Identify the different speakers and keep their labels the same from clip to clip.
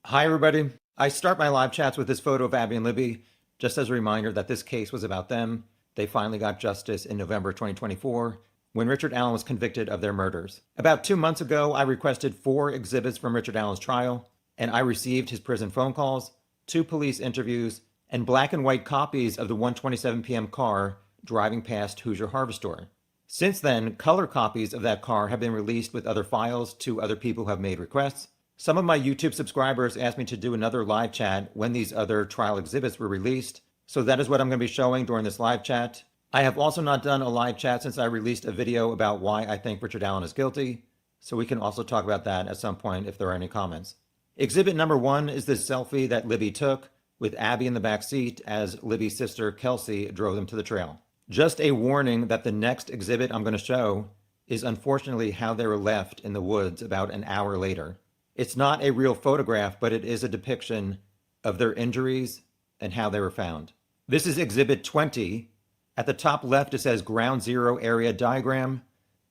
Speaker 1: Hi, everybody. I start my live chats with this photo of Abby and Libby, just as a reminder that this case was about them. They finally got justice in November 2024 when Richard Allen was convicted of their murders. About 2 months ago, I requested 4 exhibits from Richard Allen's trial, and I received his prison phone calls, 2 police interviews, and black and white copies of the 1:27 p.m. car driving past Hoosier Harvest Store. Since then, color copies of that car have been released with other files to other people who have made requests. Some of my YouTube subscribers asked me to do another live chat when these other trial exhibits were released, so that is what I'm going to be showing during this live chat. I have also not done a live chat since I released a video about why I think Richard Allen is guilty, so we can also talk about that at some point if there are any comments. Exhibit number 1 is this selfie that Libby took with Abby in the back seat as Libby's sister Kelsey drove them to the trail. Just a warning that the next exhibit I'm going to show is unfortunately how they were left in the woods about an hour later. It's not a real photograph, but it is a depiction of their injuries and how they were found. This is Exhibit 20. At the top left, it says Ground Zero Area Diagram.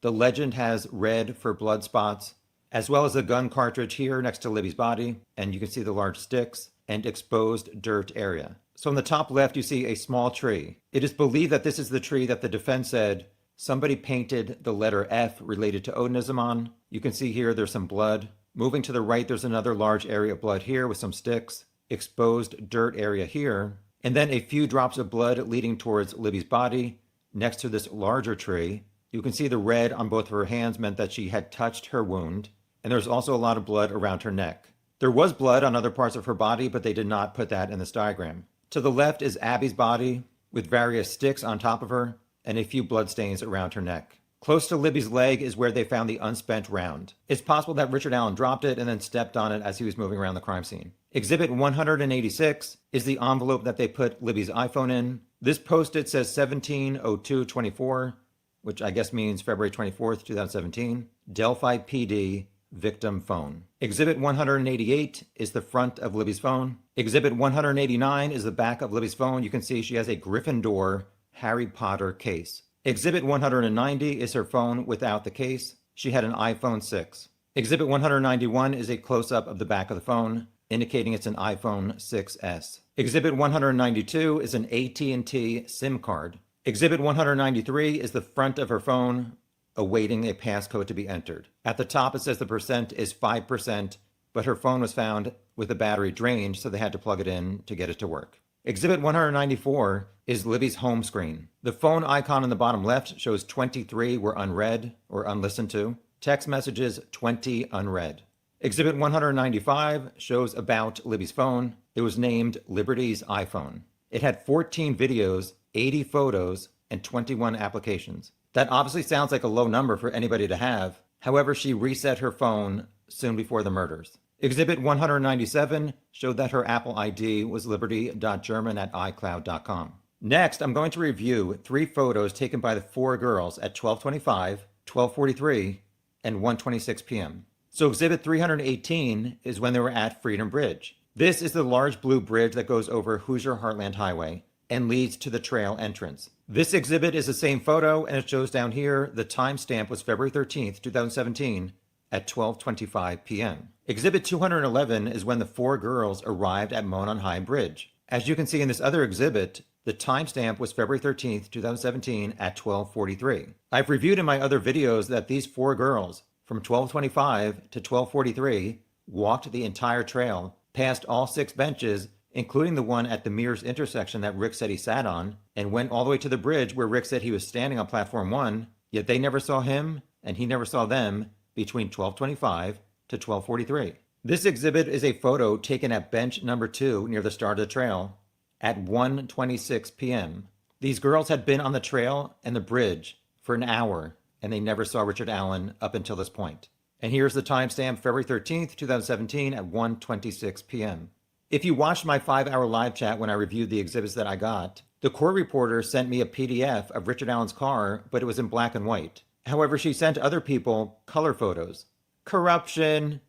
Speaker 1: The legend has red for blood spots, as well as a gun cartridge here next to Libby's body, and you can see the large sticks and exposed dirt area. So on the top left, you see a small tree. It is believed that this is the tree that the defense said somebody painted the letter F related to Odinism on. You can see here there's some blood. Moving to the right, there's another large area of blood here with some sticks, exposed dirt area here, and then a few drops of blood leading towards Libby's body next to this larger tree. You can see the red on both of her hands meant that she had touched her wound, and there's also a lot of blood around her neck. There was blood on other parts of her body, but they did not put that in this diagram. To the left is Abby's body with various sticks on top of her and a few blood stains around her neck. Close to Libby's leg is where they found the unspent round. It's possible that Richard Allen dropped it and then stepped on it as he was moving around the crime scene. Exhibit 186 is the envelope that they put Libby's iPhone in. This post-it says 170224, which I guess means February 24th, 2017. Delphi PD victim phone. Exhibit 188 is the front of Libby's phone. Exhibit 189 is the back of Libby's phone. You can see she has a Gryffindor Harry Potter case. Exhibit 190 is her phone without the case. She had an iPhone 6. Exhibit 191 is a close-up of the back of the phone, indicating it's an iPhone 6S. Exhibit 192 is an AT&T SIM card. Exhibit 193 is the front of her phone, awaiting a passcode to be entered. At the top, it says the percent is 5%, but her phone was found with the battery drained, so they had to plug it in to get it to work. Exhibit 194 is Libby's home screen. The phone icon in the bottom left shows 23 were unread or unlistened to. Text messages 20 unread. Exhibit 195 shows about Libby's phone. It was named Liberty's iPhone. It had 14 videos, 80 photos, and 21 applications. That obviously sounds like a low number for anybody to have. However, she reset her phone soon before the murders. Exhibit 197 showed that her Apple ID was liberty.german@icloud.com. Next, I'm going to review 3 photos taken by the 4 girls at 12:25, 12:43, and 1:26 p.m. So Exhibit 318 is when they were at Freedom Bridge. This is the large blue bridge that goes over Hoosier Heartland Highway and leads to the trail entrance. This exhibit is the same photo, and it shows down here the timestamp was February 13th, 2017 at 12:25 p.m. Exhibit 211 is when the 4 girls arrived at Monon High Bridge. As you can see in this other exhibit, the timestamp was February 13th, 2017 at 12:43. I've reviewed in my other videos that these 4 girls from 12:25 to 12:43 walked the entire trail, past all 6 benches, including the one at the Mears intersection that Rick said he sat on, and went all the way to the bridge where Rick said he was standing on platform 1, yet they never saw him and he never saw them between 12:25 to 12:43. This exhibit is a photo taken at bench number 2 near the start of the trail at 1:26 p.m. These girls had been on the trail and the bridge for an hour, and they never saw Richard Allen up until this point. And here's the timestamp, February 13th, 2017 at 1:26 p.m. If you watched my 5-hour live chat when I reviewed the exhibits that I got, the court reporter sent me a PDF of Richard Allen's car, but it was in black and white. However, she sent other people color photos. Corruption.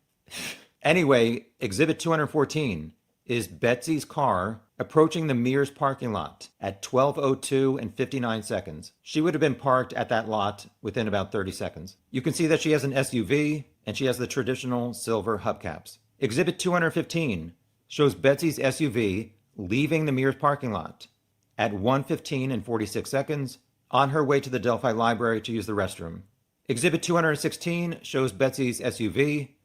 Speaker 1: Anyway, Exhibit 214 is Betsy's car approaching the Mears parking lot at 12:02 and 59 seconds. She would have been parked at that lot within about 30 seconds. You can see that she has an SUV and she has the traditional silver hubcaps. Exhibit 215 shows Betsy's SUV leaving the Mears parking lot at 1:15 and 46 seconds on her way to the Delphi library to use the restroom. Exhibit 216 shows Betsy's SUV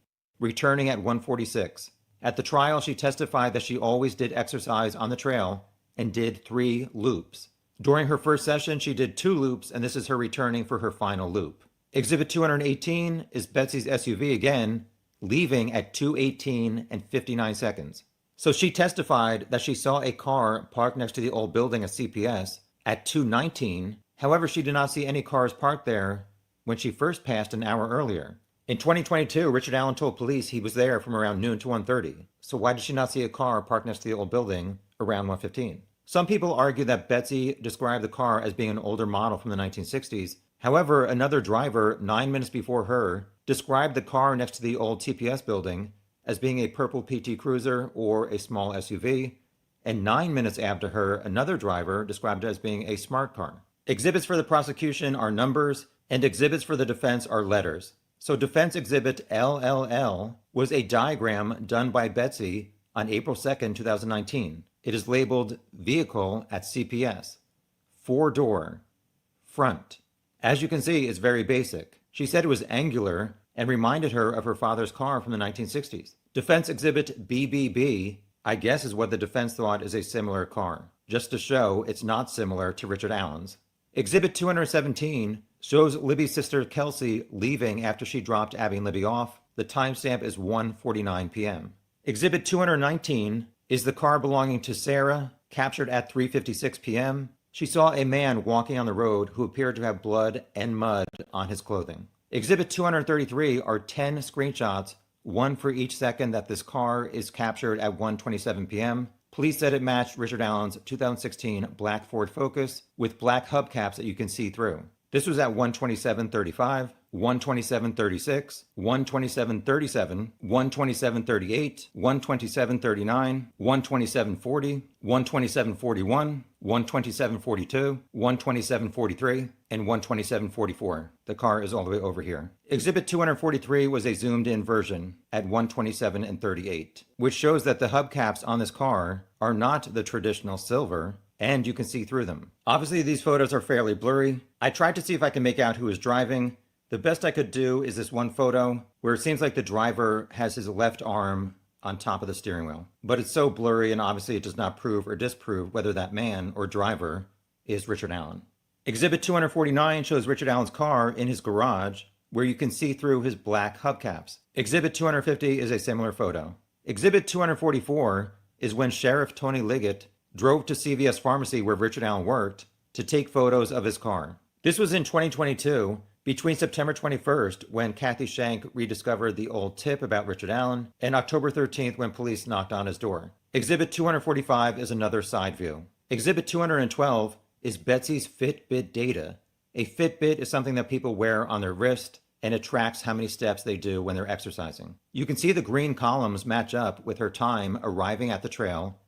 Speaker 1: returning at 1:46. At the trial, she testified that she always did exercise on the trail and did 3 loops. During her first session, she did 2 loops, and this is her returning for her final loop. Exhibit 218 is Betsy's SUV again, leaving at 2:18 and 59 seconds. So she testified that she saw a car parked next to the old building at CPS at 2:19. However, she did not see any cars parked there when she first passed an hour earlier. In 2022, Richard Allen told police he was there from around noon to 1:30. So why did she not see a car parked next to the old building around 1:15? Some people argue that Betsy described the car as being an older model from the 1960s. However, another driver, 9 minutes before her, described the car next to the old TPS building as being a purple PT Cruiser or a small SUV, and 9 minutes after her, another driver described it as being a smart car. Exhibits for the prosecution are numbers, and exhibits for the defense are letters. So Defense Exhibit LLL was a diagram done by Betsy on April 2nd, 2019. It is labeled Vehicle at CPS, 4-door, front. As you can see, it's very basic. She said it was angular and reminded her of her father's car from the 1960s. Defense Exhibit BBB, I guess, is what the defense thought is a similar car, just to show it's not similar to Richard Allen's. Exhibit 217 shows Libby's sister Kelsey leaving after she dropped Abby and Libby off. The timestamp is 1:49 p.m. Exhibit 219 is the car belonging to Sarah, captured at 3:56 p.m. She saw a man walking on the road who appeared to have blood and mud on his clothing. Exhibit 233 are 10 screenshots, one for each second that this car is captured at 1:27 p.m. Police said it matched Richard Allen's 2016 black Ford Focus with black hubcaps that you can see through. This was at 1:27:35, 1:27:36, 1:27:37, 1:27:38, 1:27:39, 1:27:40, 1:27:41, 1:27:42, 1:27:43, and 1:27:44. The car is all the way over here. Exhibit 243 was a zoomed-in version at 1:27:38, which shows that the hubcaps on this car are not the traditional silver, and you can see through them. Obviously, these photos are fairly blurry. I tried to see if I can make out who is driving. The best I could do is this one photo where it seems like the driver has his left arm on top of the steering wheel. But it's so blurry, and obviously it does not prove or disprove whether that man or driver is Richard Allen. Exhibit 249 shows Richard Allen's car in his garage, where you can see through his black hubcaps. Exhibit 250 is a similar photo. Exhibit 244 is when Sheriff Tony Liggett drove to CVS Pharmacy, where Richard Allen worked, to take photos of his car. This was in 2022, between September 21st, when Kathy Shank rediscovered the old tip about Richard Allen, and October 13th, when police knocked on his door. Exhibit 245 is another side view. Exhibit 212 is Betsy's Fitbit data. A Fitbit is something that people wear on their wrist, and it tracks how many steps they do when they're exercising. You can see the green columns match up with her time arriving at the trail,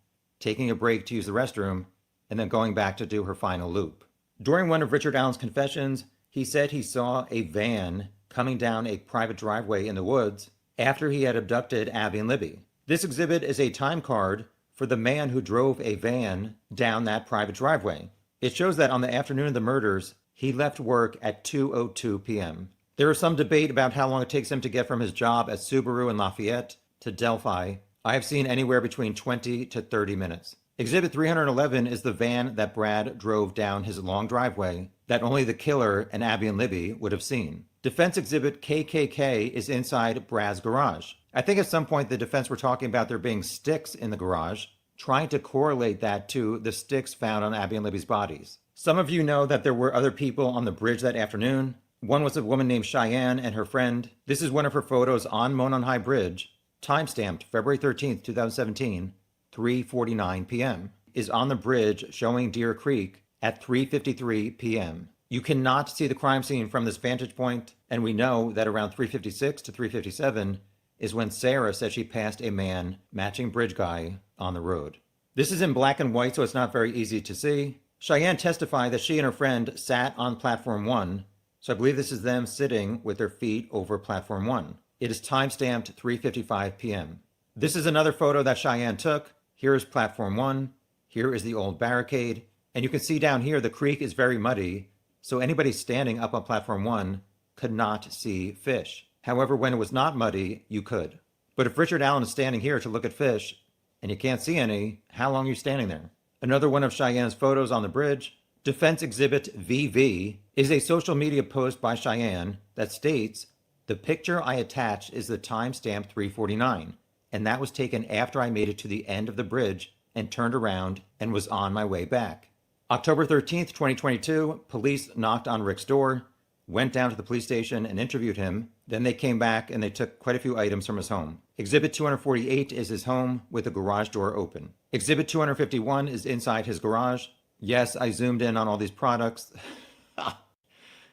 Speaker 1: taking a break to use the restroom, and then going back to do her final loop. During one of Richard Allen's confessions, he said he saw a van coming down a private driveway in the woods after he had abducted Abby and Libby. This exhibit is a time card for the man who drove a van down that private driveway. It shows that on the afternoon of the murders, he left work at 2:02 p.m. There is some debate about how long it takes him to get from his job at Subaru in Lafayette to Delphi. I have seen anywhere between 20 to 30 minutes. Exhibit 311 is the van that Brad drove down his long driveway that only the killer and Abby and Libby would have seen. Defense Exhibit KKK is inside Brad's garage. I think at some point the defense were talking about there being sticks in the garage, trying to correlate that to the sticks found on Abby and Libby's bodies. Some of you know that there were other people on the bridge that afternoon. One was a woman named Cheyenne and her friend. This is one of her photos on Monon High Bridge, timestamped February 13th, 2017, 3:49 p.m. is on the bridge showing Deer Creek at 3:53 p.m. You cannot see the crime scene from this vantage point, and we know that around 3:56 to 3:57 is when Sarah said she passed a man matching bridge guy on the road. This is in black and white, so it's not very easy to see. Cheyenne testified that she and her friend sat on platform 1, so I believe this is them sitting with their feet over platform 1. It is timestamped 3:55 p.m. This is another photo that Cheyenne took. Here is platform 1. Here is the old barricade. And you can see down here the creek is very muddy, so anybody standing up on platform 1 could not see fish. However, when it was not muddy, you could. But if Richard Allen is standing here to look at fish and you can't see any, how long are you standing there? Another one of Cheyenne's photos on the bridge. Defense Exhibit VV is a social media post by Cheyenne that states, "The picture I attached is the timestamp 349, and that was taken after I made it to the end of the bridge and turned around and was on my way back." October 13th, 2022, police knocked on Rick's door, went down to the police station and interviewed him. Then they came back and they took quite a few items from his home. Exhibit 248 is his home with the garage door open. Exhibit 251 is inside his garage. Yes, I zoomed in on all these products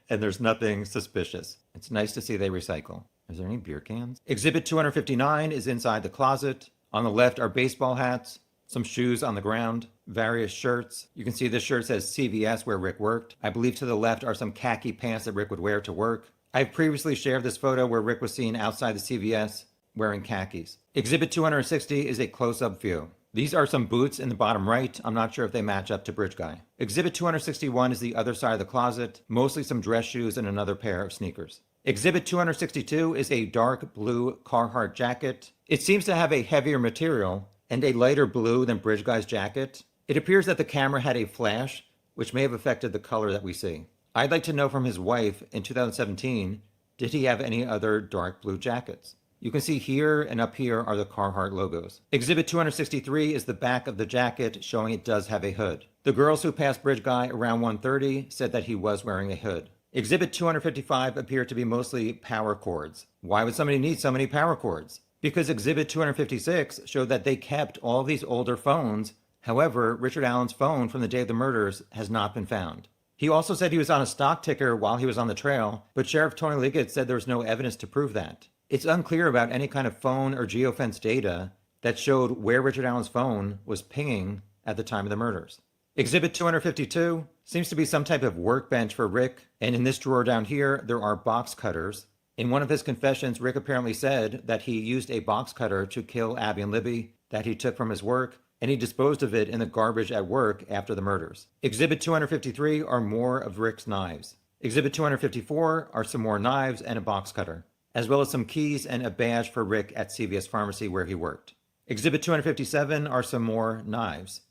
Speaker 1: and there's nothing suspicious. It's nice to see they recycle. Is there any beer cans? Exhibit 259 is inside the closet. On the left are baseball hats, some shoes on the ground, various shirts. You can see this shirt says CVS where Rick worked. I believe to the left are some khaki pants that Rick would wear to work. I've previously shared this photo where Rick was seen outside the CVS wearing khakis. Exhibit 260 is a close-up view. These are some boots in the bottom right. I'm not sure if they match up to Bridge Guy. Exhibit 261 is the other side of the closet, mostly some dress shoes and another pair of sneakers. Exhibit 262 is a dark blue Carhartt jacket. It seems to have a heavier material and a lighter blue than Bridge Guy's jacket. It appears that the camera had a flash, which may have affected the color that we see. I'd like to know from his wife in 2017, did he have any other dark blue jackets? You can see here and up here are the Carhartt logos. Exhibit 263 is the back of the jacket showing it does have a hood. The girls who passed Bridge Guy around 1:30 said that he was wearing a hood. Exhibit 255 appeared to be mostly power cords. Why would somebody need so many power cords? Because Exhibit 256 showed that they kept all these older phones. However, Richard Allen's phone from the day of the murders has not been found. He also said he was on a stock ticker while he was on the trail, but Sheriff Tony Liggett said there was no evidence to prove that. It's unclear about any kind of phone or geofence data that showed where Richard Allen's phone was pinging at the time of the murders. Exhibit 252 seems to be some type of workbench for Rick, and in this drawer down here, there are box cutters. In one of his confessions, Rick apparently said that he used a box cutter to kill Abby and Libby that he took from his work, and he disposed of it in the garbage at work after the murders. Exhibit 253 are more of Rick's knives. Exhibit 254 are some more knives and a box cutter, as well as some keys and a badge for Rick at CVS Pharmacy where he worked. Exhibit 257 are some more knives.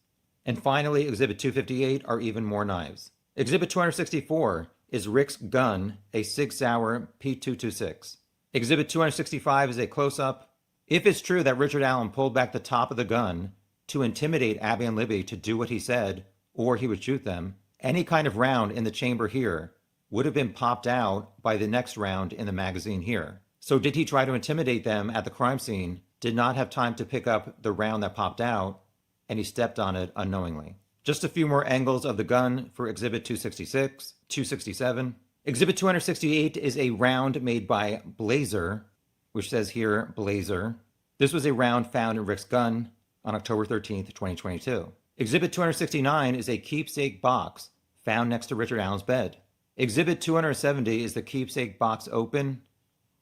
Speaker 1: And finally, Exhibit 258 are even more knives. Exhibit 264 is Rick's gun, a Sig Sauer P226. Exhibit 265 is a close-up. If it's true that Richard Allen pulled back the top of the gun to intimidate Abby and Libby to do what he said, or he would shoot them, any kind of round in the chamber here would have been popped out by the next round in the magazine here. So did he try to intimidate them at the crime scene, did not have time to pick up the round that popped out, and he stepped on it unknowingly? Just a few more angles of the gun for Exhibit 266, 267. Exhibit 268 is a round made by Blazer, which says here Blazer. This was a round found in Rick's gun on October 13th, 2022. Exhibit 269 is a keepsake box found next to Richard Allen's bed. Exhibit 270 is the keepsake box open,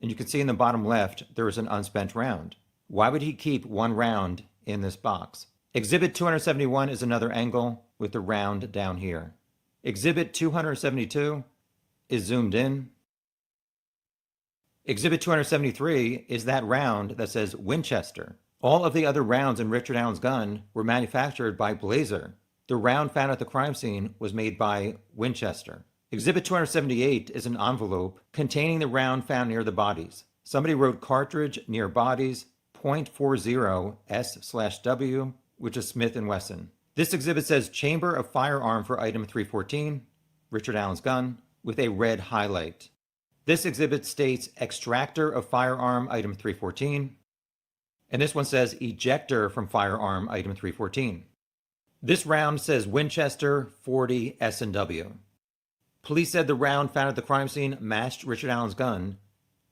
Speaker 1: and you can see in the bottom left there is an unspent round. Why would he keep one round in this box? Exhibit 271 is another angle with the round down here. Exhibit 272 is zoomed in. Exhibit 273 is that round that says Winchester. All of the other rounds in Richard Allen's gun were manufactured by Blazer. The round found at the crime scene was made by Winchester. Exhibit 278 is an envelope containing the round found near the bodies. Somebody wrote cartridge near bodies, .40 S/W, which is Smith & Wesson. This exhibit says chamber of firearm for item 314, Richard Allen's gun, with a red highlight. This exhibit states extractor of firearm item 314, and this one says ejector from firearm item 314. This round says Winchester 40 S&W. Police said the round found at the crime scene matched Richard Allen's gun.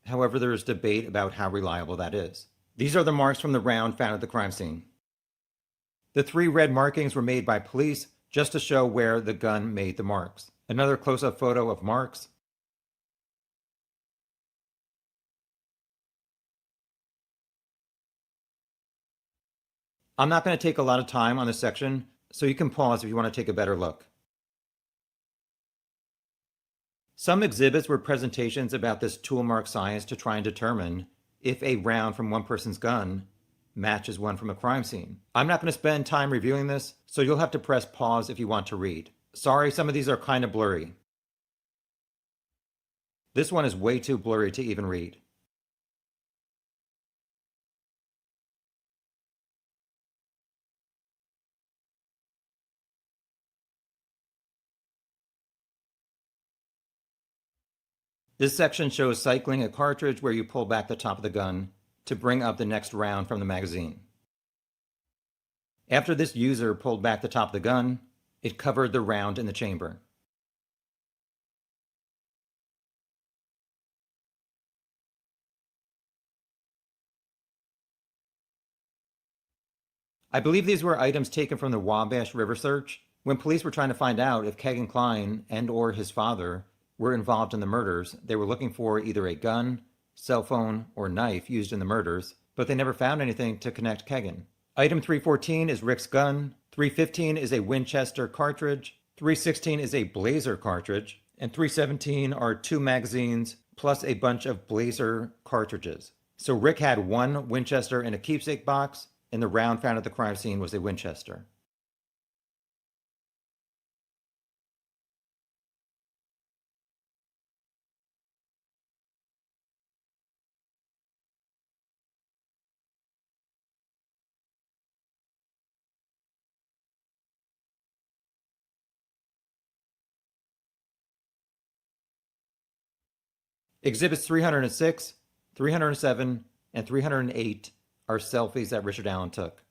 Speaker 1: However, there is debate about how reliable that is. These are the marks from the round found at the crime scene. The 3 red markings were made by police just to show where the gun made the marks. Another close-up photo of marks. I'm not going to take a lot of time on this section, so you can pause if you want to take a better look. Some exhibits were presentations about this tool mark science to try and determine if a round from one person's gun matches one from a crime scene. I'm not going to spend time reviewing this, so you'll have to press pause if you want to read. Sorry, some of these are kind of blurry. This one is way too blurry to even read. This section shows cycling a cartridge where you pull back the top of the gun to bring up the next round from the magazine. After this user pulled back the top of the gun, it covered the round in the chamber. I believe these were items taken from the Wabash River search when police were trying to find out if Kegan Kline and or his father were involved in the murders. They were looking for either a gun, cell phone, or knife used in the murders, but they never found anything to connect Kegan. Item 314 is Rick's gun, 315 is a Winchester cartridge, 316 is a Blazer cartridge, and 317 are 2 magazines plus a bunch of Blazer cartridges. So Rick had 1 Winchester in a keepsake box, and the round found at the crime scene was a Winchester. Exhibits 306, 307, and 308 are selfies that Richard Allen took.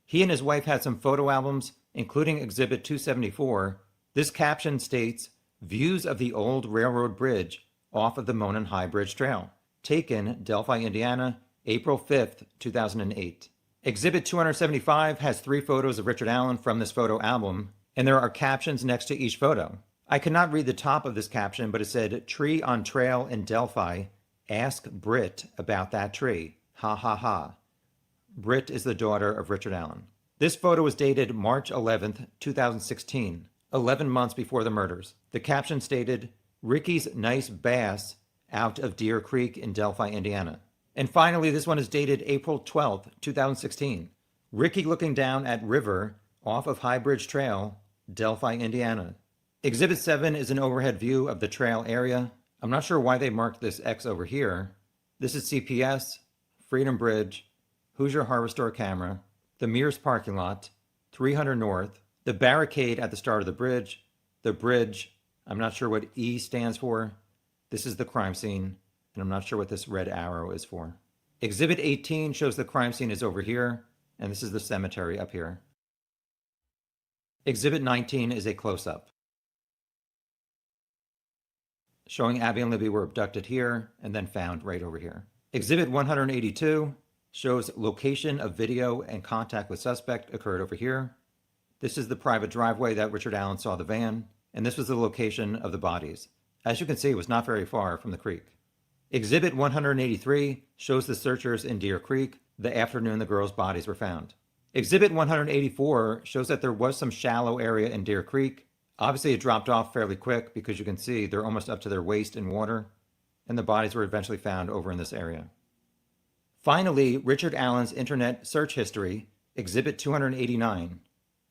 Speaker 1: He and his wife had some photo albums, including Exhibit 274. This caption states, "Views of the old railroad bridge off of the Monon High Bridge Trail, taken Delphi, Indiana, April 5th, 2008. Exhibit 275 has 3 photos of Richard Allen from this photo album, and there are captions next to each photo. I could not read the top of this caption, but it said, "Tree on trail in Delphi. Ask Britt about that tree. Ha ha ha." Britt is the daughter of Richard Allen. This photo was dated March 11th, 2016, 11 months before the murders. The caption stated, "Ricky's nice bass out of Deer Creek in Delphi, Indiana." And finally, this one is dated April 12th, 2016. "Ricky looking down at river off of High Bridge Trail, Delphi, Indiana." Exhibit 7 is an overhead view of the trail area. I'm not sure why they marked this X over here. This is CPS, Freedom Bridge, Hoosier Harbor Store camera, the Mears parking lot, 300 North, the barricade at the start of the bridge, I'm not sure what E stands for. This is the crime scene, and I'm not sure what this red arrow is for. Exhibit 18 shows the crime scene is over here, and this is the cemetery up here. Exhibit 19 is a close-up, showing Abby and Libby were abducted here and then found right over here. Exhibit 182 shows location of video and contact with suspect occurred over here. This is the private driveway that Richard Allen saw the van, and this was the location of the bodies. As you can see, it was not very far from the creek. Exhibit 183 shows the searchers in Deer Creek the afternoon the girls' bodies were found. Exhibit 184 shows that there was some shallow area in Deer Creek. Obviously, it dropped off fairly quick because you can see they're almost up to their waist in water, and the bodies were eventually found over in this area. Finally, Richard Allen's internet search history, Exhibit 289.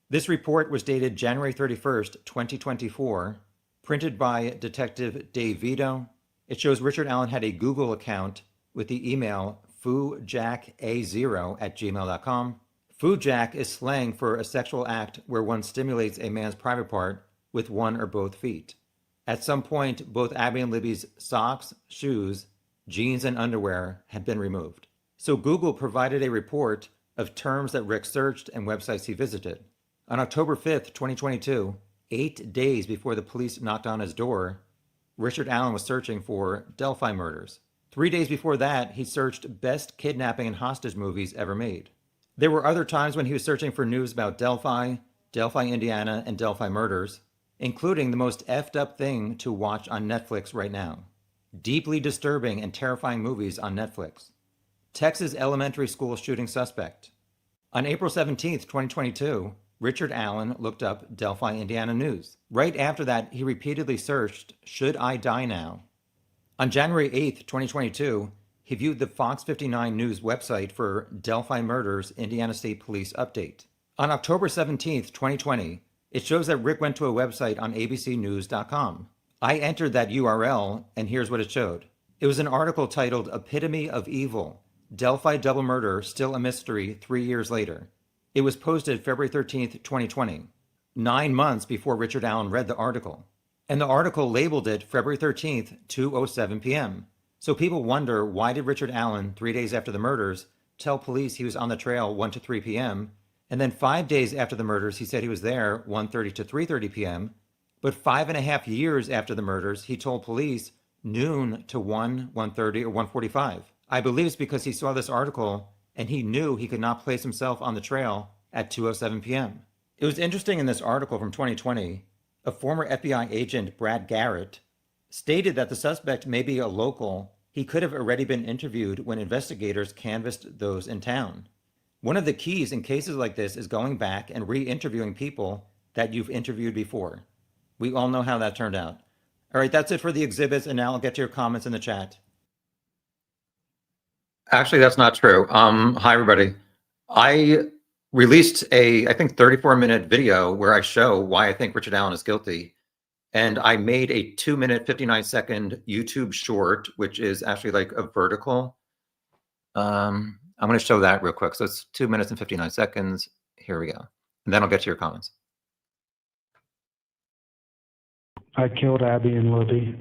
Speaker 1: This report was dated January 31st, 2024, printed by Detective Dave Vito. It shows Richard Allen had a Google account with the email foojack0@gmail.com. Foojack is slang for a sexual act where one stimulates a man's private part with one or both feet. At some point, both Abby and Libby's socks, shoes, jeans, and underwear had been removed. So Google provided a report of terms that Rick searched and websites he visited. On October 5th, 2022, 8 days before the police knocked on his door, Richard Allen was searching for Delphi murders. 3 days before that, he searched best kidnapping and hostage movies ever made. There were other times when he was searching for news about Delphi, Indiana, and Delphi murders, including the most effed up thing to watch on Netflix right now. Deeply disturbing and terrifying movies on Netflix. Texas elementary school shooting suspect. On April 17th, 2022, Richard Allen looked up Delphi, Indiana news. Right after that, he repeatedly searched, "Should I die now?" On January 8th, 2022, he viewed the Fox 59 News website for Delphi Murders Indiana State Police update. On October 17th, 2020, it shows that Rick went to a website on abcnews.com. I entered that URL, and here's what it showed. It was an article titled "Epitome of Evil, Delphi Double Murder Still a Mystery 3 Years Later." It was posted February 13th, 2020, 9 months before Richard Allen read the article. And the article labeled it February 13th, 2:07 p.m. So people wonder, why did Richard Allen, 3 days after the murders, tell police he was on the trail 1 to 3 p.m., and then 5 days after the murders he said he was there 1:30 to 3:30 p.m., but 5.5 years after the murders he told police noon to 1, 1:30, or 1:45. I believe it's because he saw this article and he knew he could not place himself on the trail at 2:07 p.m. It was interesting in this article from 2020, a former FBI agent, Brad Garrett, stated that the suspect may be a local. He could have already been interviewed when investigators canvassed those in town. One of the keys in cases like this is going back and re-interviewing people that you've interviewed before. We all know how that turned out. All right, that's it for the exhibits, and now I'll get to your comments in the chat. Actually, that's not true. Hi, everybody. I released a, I think, 34-minute video where I show why I think Richard Allen is guilty. And I made a 2-minute, 59-second YouTube short, which is actually like a vertical. I'm going to show that real quick. So it's 2 minutes and 59 seconds. Here we go. And then I'll get to your comments.
Speaker 2: I killed Abby and Libby.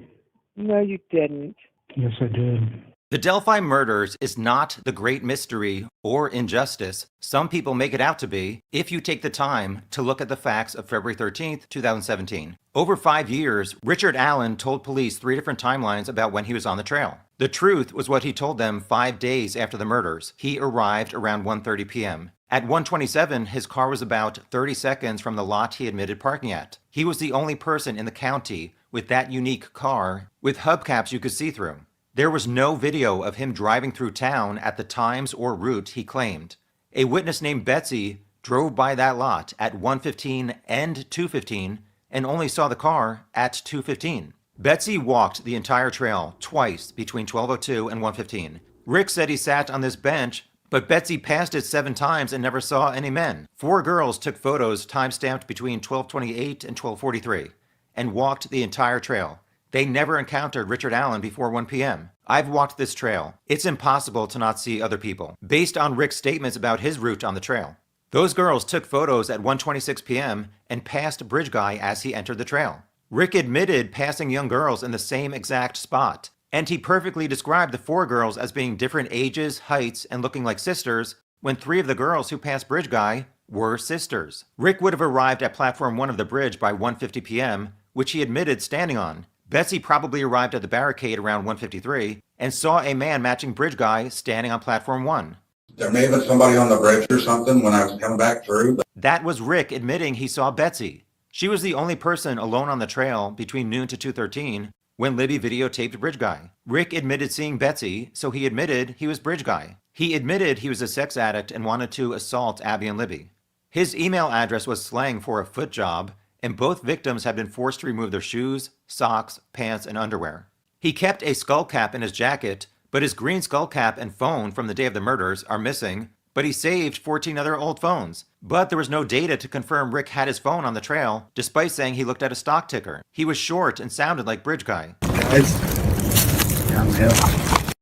Speaker 3: No, you didn't.
Speaker 2: Yes, I did.
Speaker 1: The Delphi murders is not the great mystery or injustice some people make it out to be if you take the time to look at the facts of February 13th, 2017. Over 5 years, Richard Allen told police 3 different timelines about when he was on the trail. The truth was what he told them 5 days after the murders. He arrived around 1:30 p.m. At 1:27, his car was about 30 seconds from the lot he admitted parking at. He was the only person in the county with that unique car with hubcaps you could see through. There was no video of him driving through town at the times or route he claimed. A witness named Betsy drove by that lot at 1:15 and 2:15 and only saw the car at 2:15. Betsy walked the entire trail twice between 12:02 and 1:15. Rick said he sat on this bench, but Betsy passed it 7 times and never saw any men. 4 girls took photos time-stamped between 12:28 and 12:43 and walked the entire trail. They never encountered Richard Allen before 1 p.m. I've walked this trail. It's impossible to not see other people, based on Rick's statements about his route on the trail. Those girls took photos at 1:26 p.m. and passed Bridge Guy as he entered the trail. Rick admitted passing young girls in the same exact spot, and he perfectly described the 4 girls as being different ages, heights, and looking like sisters, when 3 of the girls who passed Bridge Guy were sisters. Rick would have arrived at platform 1 of the bridge by 1:50 p.m., which he admitted standing on. Betsy probably arrived at the barricade around 1:53 and saw a man matching Bridge Guy standing on platform 1.
Speaker 4: There may have been somebody on the bridge or something when I was coming back through.
Speaker 1: That was Rick admitting he saw Betsy. She was the only person alone on the trail between noon to 2:13 when Libby videotaped Bridge Guy. Rick admitted seeing Betsy, so he admitted he was Bridge Guy. He admitted he was a sex addict and wanted to assault Abby and Libby. His email address was slang for a foot job, and both victims had been forced to remove their shoes, socks, pants, and underwear. He kept a skull cap in his jacket, but his green skull cap and phone from the day of the murders are missing, but he saved 14 other old phones. But there was no data to confirm Rick had his phone on the trail, despite saying he looked at a stock ticker. He was short and sounded like Bridge Guy.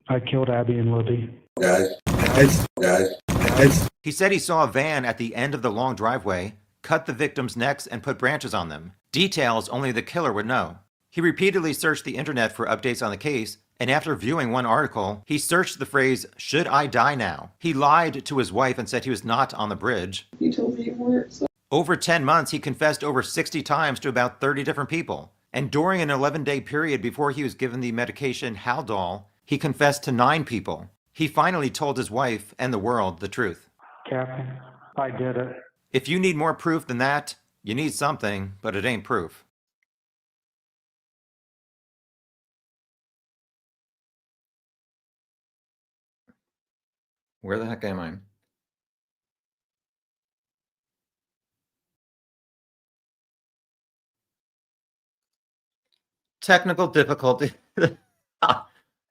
Speaker 2: I killed Abby and Libby.
Speaker 1: He said he saw a van at the end of the long driveway, cut the victims' necks, and put branches on them. Details only the killer would know. He repeatedly searched the internet for updates on the case, and after viewing one article, he searched the phrase, "Should I die now?" He lied to his wife and said he was not on the bridge.
Speaker 5: You told me you weren't. So.
Speaker 1: Over 10 months, he confessed over 60 times to about 30 different people. And during an 11-day period before he was given the medication Haldol, he confessed to 9 people. He finally told his wife and the world the truth.
Speaker 2: Captain, I did it.
Speaker 1: If you need more proof than that, you need something, but it ain't proof. Where the heck am I? Technical difficulty.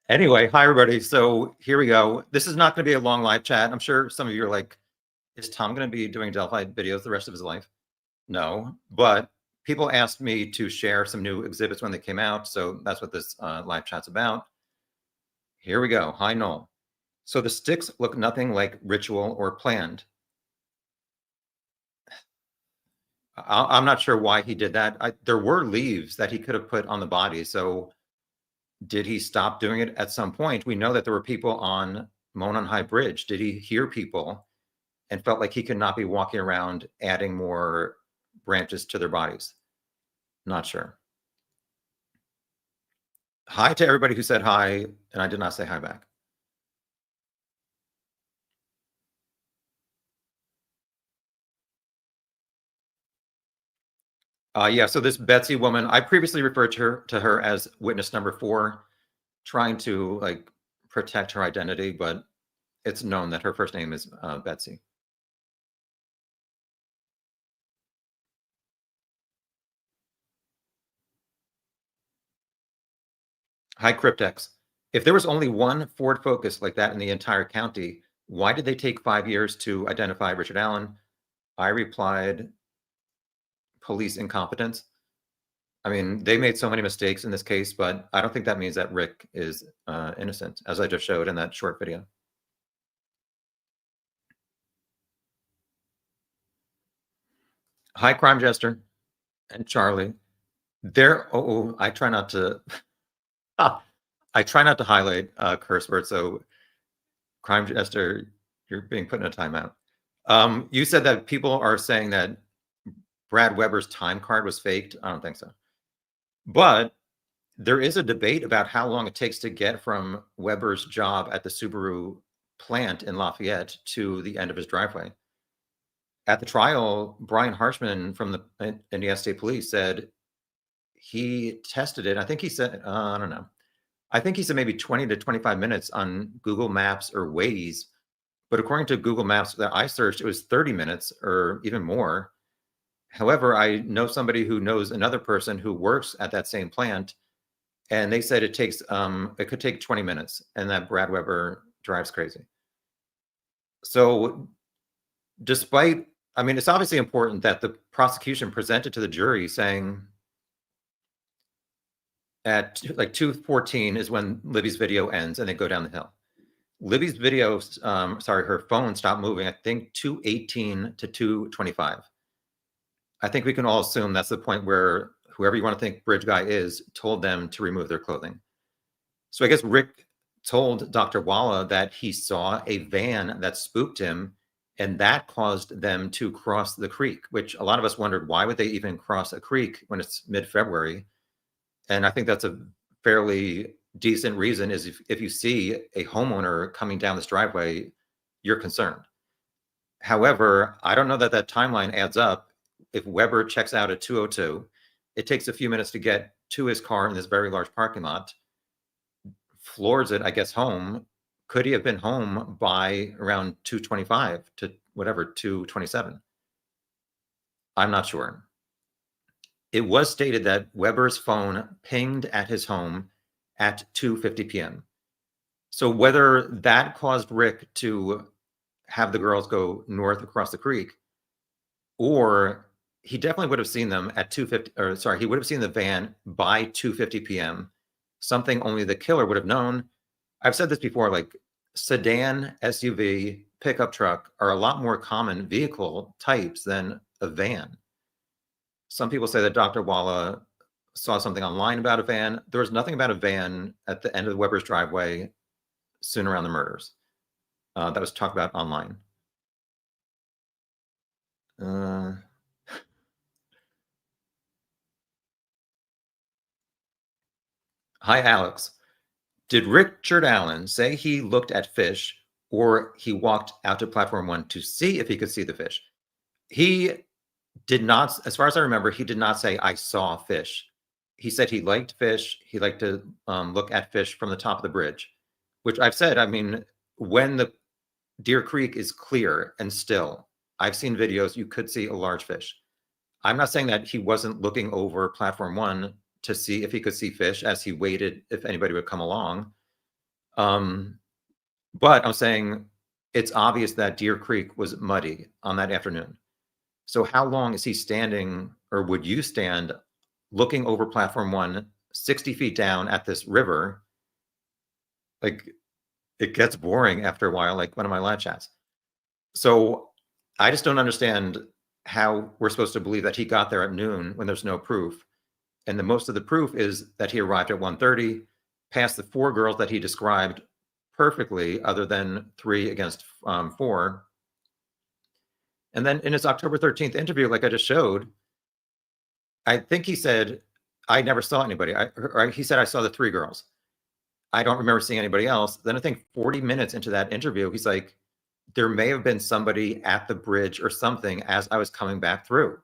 Speaker 1: Anyway, hi everybody. So here we go. This is not going to be a long live chat. I'm sure some of you are like, is Tom going to be doing Delphi videos the rest of his life? No, but people asked me to share some new exhibits when they came out. So that's what this live chat's about. Here we go. Hi, Noel. So the sticks look nothing like ritual or planned. I'm not sure why he did that. There were leaves that he could have put on the body. So did he stop doing it at some point? We know that there were people on Monon High Bridge. Did he hear people and felt like he could not be walking around adding more branches to their bodies? Not sure. Hi to everybody who said hi, and I did not say hi back. Yeah, so this Betsy woman, I previously referred to her as witness number 4, trying to like protect her identity, but it's known that her first name is Betsy. Hi, Cryptex. If there was only one Ford Focus like that in the entire county, why did they take 5 years to identify Richard Allen? I replied, police incompetence. I mean, they made so many mistakes in this case, but I don't think that means that Rick is innocent, as I just showed in that short video. Hi, Crime Jester and Charlie. I try not to. I try not to highlight curse words. So, Crime Jester, you're being put in a timeout. You said that people are saying that Brad Weber's time card was faked. I don't think so. But there is a debate about how long it takes to get from Weber's job at the Subaru plant in Lafayette to the end of his driveway. At the trial, Brian Harshman from the Indiana State Police said he tested it. I think he said, I don't know. I think he said maybe 20 to 25 minutes on Google Maps or Waze. But according to Google Maps that I searched, it was 30 minutes or even more. However, I know somebody who knows another person who works at that same plant, and they said it could take 20 minutes, and that Brad Weber drives crazy. So despite, I mean, it's obviously important that the prosecution presented to the jury saying at like 2:14 is when Libby's video ends and they go down the hill. Libby's video, her phone stopped moving, I think 2:18 to 2:25. I think we can all assume that's the point where whoever you want to think Bridge Guy is told them to remove their clothing. So I guess Rick told Dr. Walla that he saw a van that spooked him, and that caused them to cross the creek, which a lot of us wondered, why would they even cross a creek when it's mid-February? And I think that's a fairly decent reason, is if you see a homeowner coming down this driveway, you're concerned. However, I don't know that that timeline adds up. If Weber checks out at 2:02, it takes a few minutes to get to his car in this very large parking lot, floors it, I guess, home. Could he have been home by around 2:25 to whatever, 2:27? I'm not sure. It was stated that Weber's phone pinged at his home at 2:50 p.m. So whether that caused Rick to have the girls go north across the creek, or he definitely would have seen them at 2:50, or sorry, he would have seen the van by 2:50 p.m. Something only the killer would have known. I've said this before, like sedan, SUV, pickup truck are a lot more common vehicle types than a van. Some people say that Dr. Walla saw something online about a van. There was nothing about a van at the end of Weber's driveway soon around the murders. That was talked about online. Hi, Alex. Did Richard Allen say he looked at fish, or he walked out to platform 1 to see if he could see the fish? He did not, as far as I remember, he did not say, I saw fish. He said he liked fish. He liked to look at fish from the top of the bridge, which I've said, I mean, when the Deer Creek is clear and still. I've seen videos, you could see a large fish. I'm not saying that he wasn't looking over platform 1 to see if he could see fish as he waited if anybody would come along. But I'm saying it's obvious that Deer Creek was muddy on that afternoon. So how long is he standing, or would you stand, looking over platform 1, 60 feet down at this river? Like, it gets boring after a while, like one of my live chats. So I just don't understand how we're supposed to believe that he got there at noon when there's no proof. And the most of the proof is that he arrived at 1:30, passed the 4 girls that he described perfectly, other than 3 against 4. And then in his October 13th interview, like I just showed, I think he said, I never saw anybody. He said, I saw the 3 girls. I don't remember seeing anybody else. Then I think 40 minutes into that interview, he's like, there may have been somebody at the bridge or something as I was coming back through.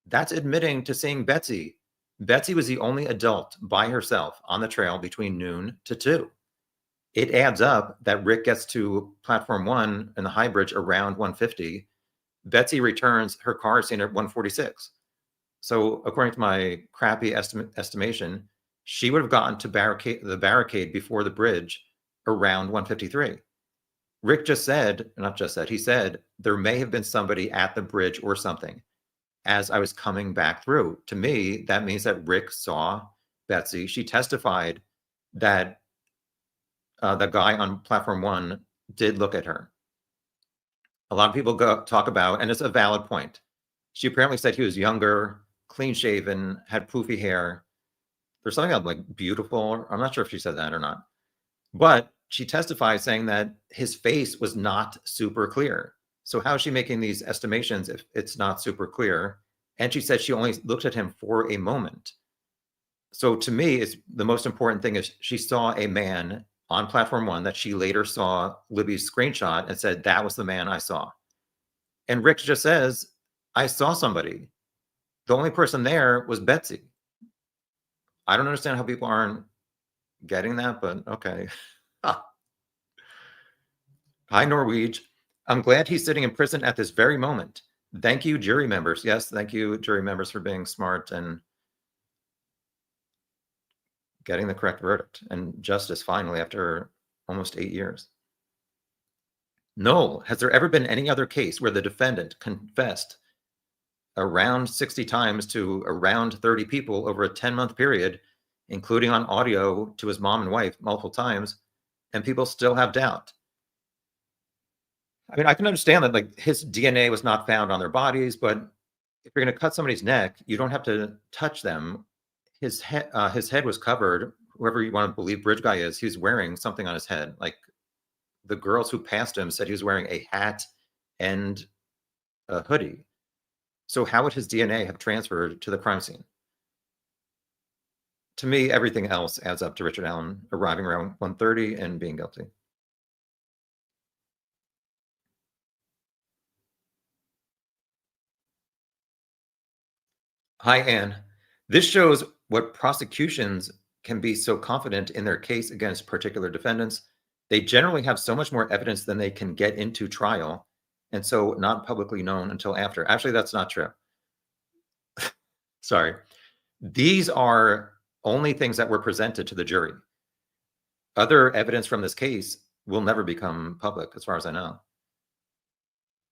Speaker 1: That's admitting to seeing Betsy. Betsy was the only adult by herself on the trail between noon to 2. It adds up that Rick gets to platform 1 in the high bridge around 1:50. Betsy returns, her car is seen at 1:46. So according to my crappy estimation, she would have gotten to the barricade before the bridge around 1:53. Rick just said, not just said, he said, there may have been somebody at the bridge or something as I was coming back through. To me, that means that Rick saw Betsy. She testified that the guy on platform 1 did look at her. A lot of people talk about, and it's a valid point. She apparently said he was younger, clean shaven, had poofy hair. There's something about like beautiful. I'm not sure if she said that or not, but she testified saying that his face was not super clear. So how is she making these estimations if it's not super clear? And she said she only looked at him for a moment. So to me, it's the most important thing is she saw a man on platform 1 that she later saw Libby's screenshot and said, that was the man I saw. And Rick just says, I saw somebody. The only person there was Betsy. I don't understand how people aren't getting that, but okay. Hi, Norwegian. I'm glad he's sitting in prison at this very moment. Thank you, jury members. Yes, thank you, jury members, for being smart and getting the correct verdict and justice finally after almost 8 years. Noel, has there ever been any other case where the defendant confessed around 60 times to around 30 people over a 10-month period, including on audio to his mom and wife multiple times, and people still have doubt? I mean, I can understand that like his DNA was not found on their bodies, but if you're going to cut somebody's neck, you don't have to touch them. His head was covered. Whoever you want to believe Bridge Guy is, he's wearing something on his head. Like the girls who passed him said he was wearing a hat and a hoodie. So how would his DNA have transferred to the crime scene? To me, everything else adds up to Richard Allen arriving around 1:30 and being guilty. Hi, Anne. This shows what prosecutions can be so confident in their case against particular defendants. They generally have so much more evidence than they can get into trial, and so not publicly known until after. Actually, that's not true. Sorry. These are only things that were presented to the jury. Other evidence from this case will never become public, as far as I know.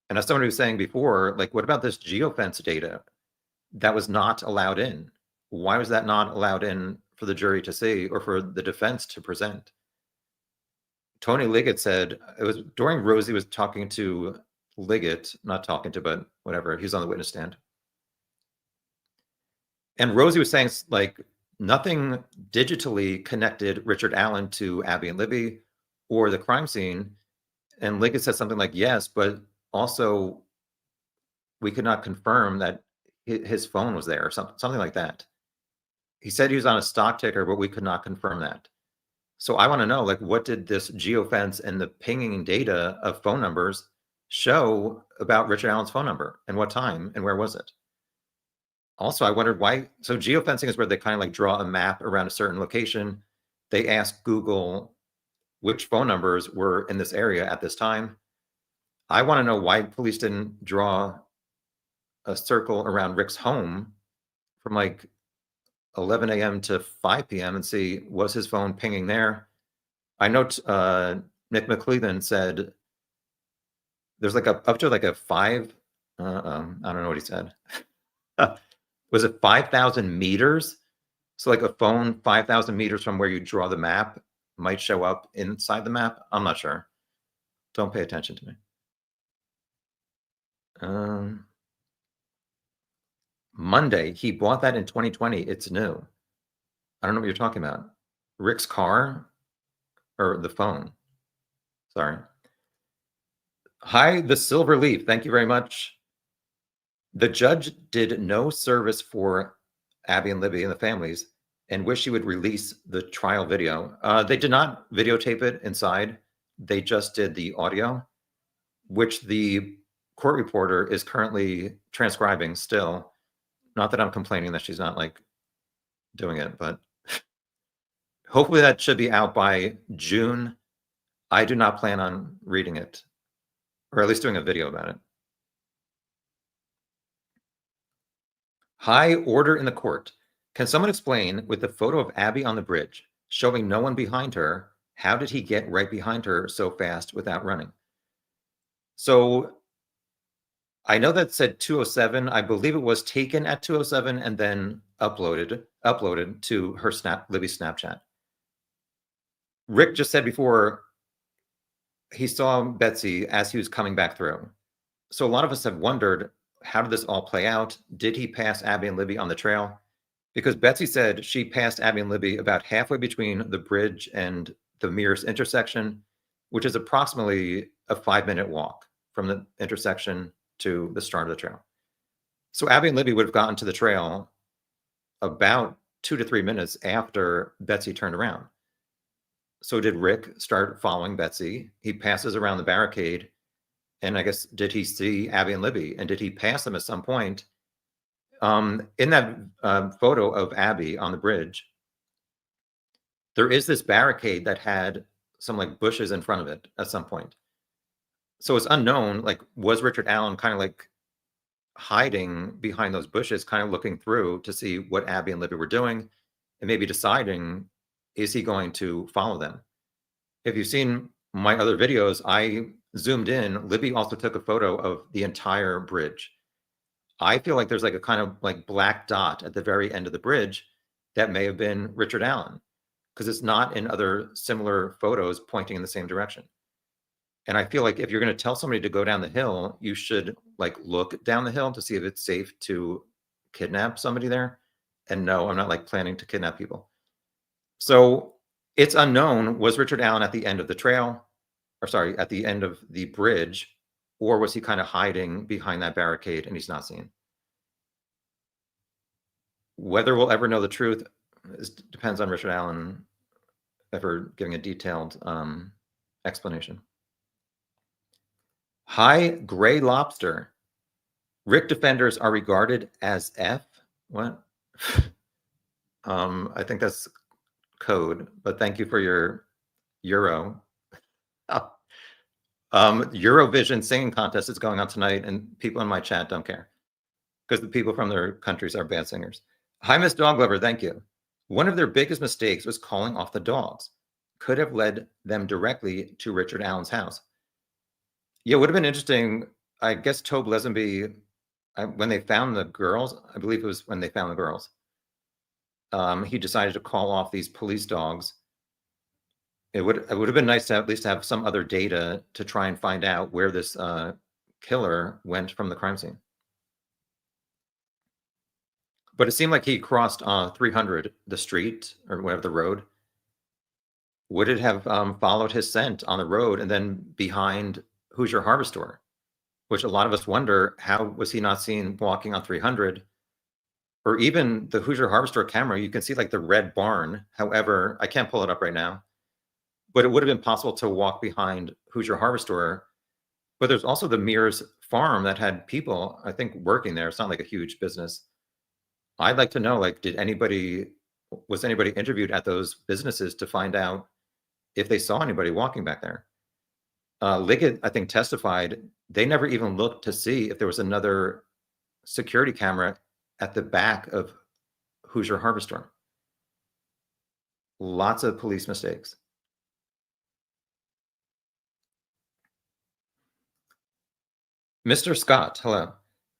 Speaker 1: And as someone who was saying before, like, what about this geofence data that was not allowed in? Why was that not allowed in for the jury to see or for the defense to present? Tony Liggett said, it was during Rosie was talking to Liggett, not talking to, but whatever, he's on the witness stand. And Rosie was saying, like, nothing digitally connected Richard Allen to Abby and Libby or the crime scene. And Liggett said something like, yes, but also we could not confirm that his phone was there or something like that. He said he was on a stock ticker, but we could not confirm that. So I want to know, like, what did this geofence and the pinging data of phone numbers show about Richard Allen's phone number and what time and where was it? Also, I wondered why. So geofencing is where they kind of like draw a map around a certain location. They ask Google which phone numbers were in this area at this time. I want to know why police didn't draw a circle around Rick's home from like 11 a.m. to 5 p.m. and see, was his phone pinging there? I know Nick McClellan said there's like up to like a five, I don't know what he said. Was it 5,000 meters? So like a phone 5,000 meters from where you draw the map might show up inside the map. I'm not sure. Don't pay attention to me. Monday, he bought that in 2020. It's new. I don't know what you're talking about. Rick's car or the phone? Sorry. Hi, the Silver Leaf. Thank you very much. The judge did no service for Abby and Libby and the families and wish she would release the trial video. They did not videotape it inside. They just did the audio, which the court reporter is currently transcribing still. Not that I'm complaining that she's not like doing it, but hopefully that should be out by June. I do not plan on reading it, or at least doing a video about it. High order in the court. Can someone explain, with the photo of Abby on the bridge showing no one behind her, how did he get right behind her so fast without running? So I know that said 207. I believe it was taken at 207 and then uploaded to her Libby's Snapchat. Rick just said before he saw Betsy as he was coming back through. So a lot of us have wondered, how did this all play out? Did he pass Abby and Libby on the trail? Because Betsy said she passed Abby and Libby about halfway between the bridge and the Mears intersection, which is approximately a 5-minute walk from the intersection to the start of the trail. So Abby and Libby would have gotten to the trail about 2 to 3 minutes after Betsy turned around. So did Rick start following Betsy? He passes around the barricade, and I guess, did he see Abby and Libby? And did he pass them at some point? In that photo of Abby on the bridge, there is this barricade that had some like bushes in front of it at some point. So it's unknown, like, was Richard Allen kind of like hiding behind those bushes, kind of looking through to see what Abby and Libby were doing and maybe deciding, is he going to follow them? If you've seen my other videos, I zoomed in. Libby also took a photo of the entire bridge. I feel like there's like a kind of like black dot at the very end of the bridge that may have been Richard Allen, because it's not in other similar photos pointing in the same direction. And I feel like if you're going to tell somebody to go down the hill, you should like look down the hill to see if it's safe to kidnap somebody there. And no, I'm not like planning to kidnap people. So it's unknown, was Richard Allen at the end of the trail, or sorry, at the end of the bridge, or was he kind of hiding behind that barricade and he's not seen? Whether we'll ever know the truth depends on Richard Allen ever giving a detailed explanation. Hi, Gray Lobster. Rick defenders are regarded as F? What? I think that's code, but thank you for your Euro. Eurovision singing contest is going on tonight, and people in my chat don't care because the people from their countries are bad singers. Hi, Miss Dog Lover. Thank you. One of their biggest mistakes was calling off the dogs. Could have led them directly to Richard Allen's house. Yeah, it would have been interesting. I guess Tobe Lesenby, when they found the girls, I believe it was when they found the girls, he decided to call off these police dogs. It would have been nice to at least have some other data to try and find out where this killer went from the crime scene. But it seemed like he crossed 300, the street or whatever, the road. Would it have followed his scent on the road and then behind Hoosier Harbor Store, which a lot of us wonder, how was he not seen walking on 300? Or even the Hoosier Harbor Store camera, you can see like the red barn. However, I can't pull it up right now, but it would have been possible to walk behind Hoosier Harbor Store. But there's also the Mears farm that had people, I think, working there. It's not like a huge business. I'd like to know, like, was anybody interviewed at those businesses to find out if they saw anybody walking back there. Liggett, I think, testified they never even looked to see if there was another security camera at the back of Hoosier Harvest Store. Lots of police mistakes. Mr. Scott, hello.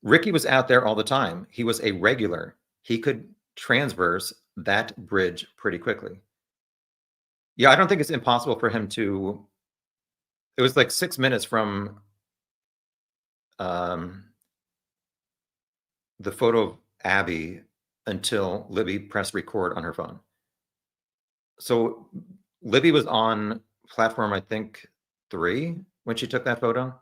Speaker 1: Ricky was out there all the time. He was a regular. He could transverse that bridge pretty quickly. Yeah, I don't think it's impossible for him to. It was like 6 minutes from the photo of Abby until Libby pressed record on her phone. So Libby was on platform, I think, 3 when she took that photo.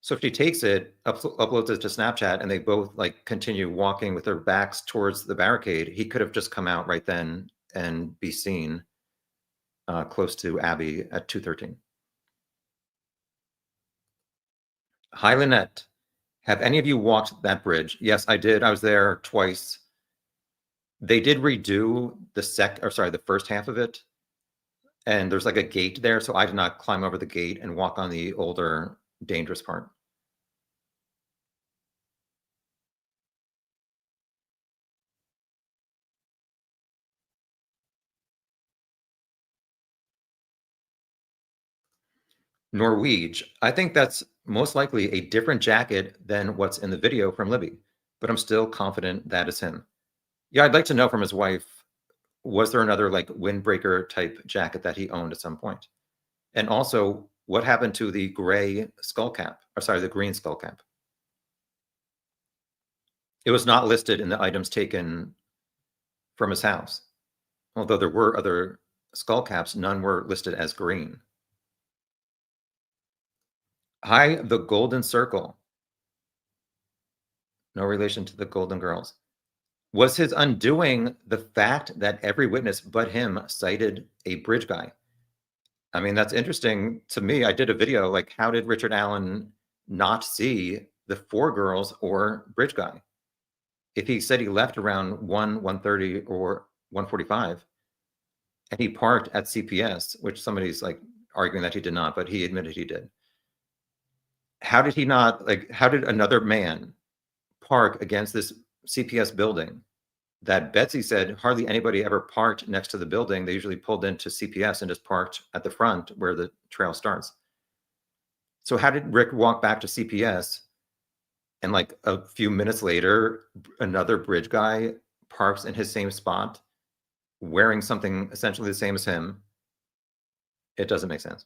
Speaker 1: So if she takes it, uploads it to Snapchat, and they both like continue walking with their backs towards the barricade, he could have just come out right then and be seen close to Abby at 2:13. Hi, Lynette. Have any of you walked that bridge? Yes, I did. I was there twice. They did redo the first half of it, and there's like a gate there, so I did not climb over the gate and walk on the older, dangerous part. Norwege. I think that's most likely a different jacket than what's in the video from Libby, but I'm still confident that is him. Yeah, I'd like to know from his wife, was there another like windbreaker type jacket that he owned at some point? And also, what happened to the gray skull cap? Or sorry, the green skull cap? It was not listed in the items taken from his house. Although there were other skull caps, none were listed as green. Hi, the Golden Circle. No relation to the Golden Girls. Was his undoing the fact that every witness but him cited a bridge guy? I mean, that's interesting to me. I did a video like, how did Richard Allen not see the 4 girls or bridge guy? If he said he left around 1:30 or 1:45, and he parked at CPS, which somebody's like arguing that he did not, but he admitted he did. How did he not, like, how did another man park against this CPS building that Betsy said hardly anybody ever parked next to the building? They usually pulled into CPS and just parked at the front where the trail starts. So how did Rick walk back to CPS, and like a few minutes later, another bridge guy parks in his same spot wearing something essentially the same as him? It doesn't make sense.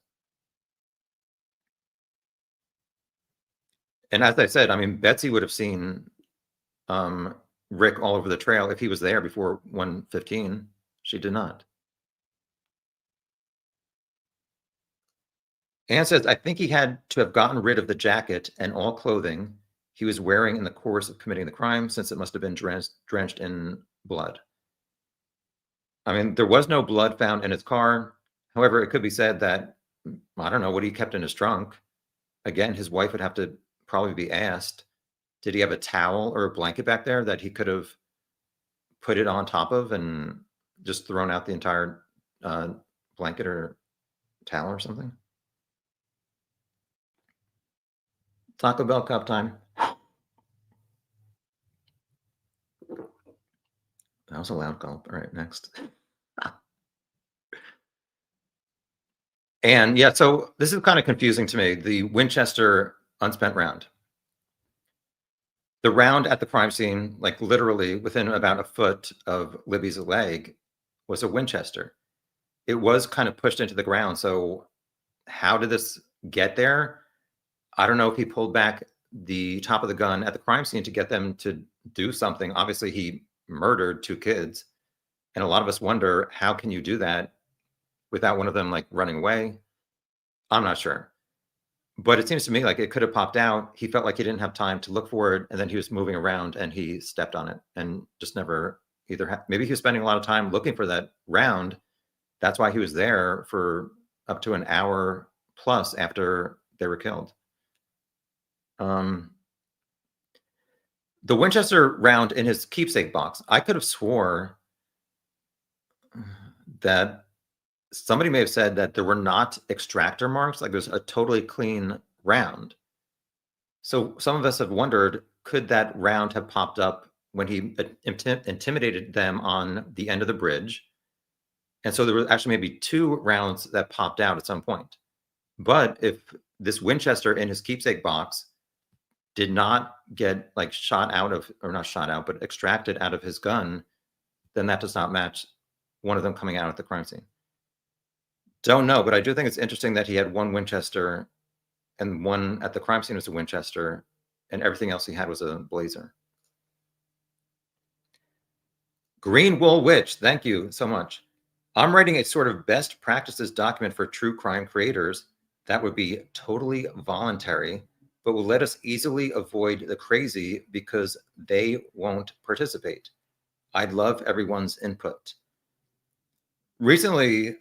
Speaker 1: And as I said, I mean, Betsy would have seen Rick all over the trail if he was there before 1:15. She did not. Anne says, I think he had to have gotten rid of the jacket and all clothing he was wearing in the course of committing the crime, since it must have been drenched in blood. I mean, there was no blood found in his car. However, it could be said that, I don't know what he kept in his trunk. Again, his wife would have to probably be asked, did he have a towel or a blanket back there that he could have put it on top of and just thrown out the entire blanket or towel or something? Taco Bell cup time. That was a loud gulp. All right, next. And yeah, so this is kind of confusing to me. The Winchester unspent round. The round at the crime scene, like literally within about a foot of Libby's leg, was a Winchester. It was kind of pushed into the ground. So how did this get there? I don't know if he pulled back the top of the gun at the crime scene to get them to do something. Obviously, he murdered 2 kids. And a lot of us wonder, how can you do that without one of them like running away? I'm not sure. But it seems to me like it could have popped out. He felt like he didn't have time to look for it, and then he was moving around and he stepped on it and just never either. Maybe he was spending a lot of time looking for that round. That's why he was there for up to an hour plus after they were killed. The Winchester round in his keepsake box, I could have swore that somebody may have said that there were not extractor marks, like there's a totally clean round. So some of us have wondered, could that round have popped up when he intimidated them on the end of the bridge? And so there were actually maybe 2 rounds that popped out at some point. But if this Winchester in his keepsake box did not get like shot out of, or not shot out, but extracted out of his gun, then that does not match one of them coming out at the crime scene. Don't know, but I do think it's interesting that he had 1 Winchester and one at the crime scene was a Winchester, and everything else he had was a Blazer. Green Wool Witch, thank you so much. I'm writing a sort of best practices document for true crime creators that would be totally voluntary, but will let us easily avoid the crazy because they won't participate. I'd love everyone's input. Recently,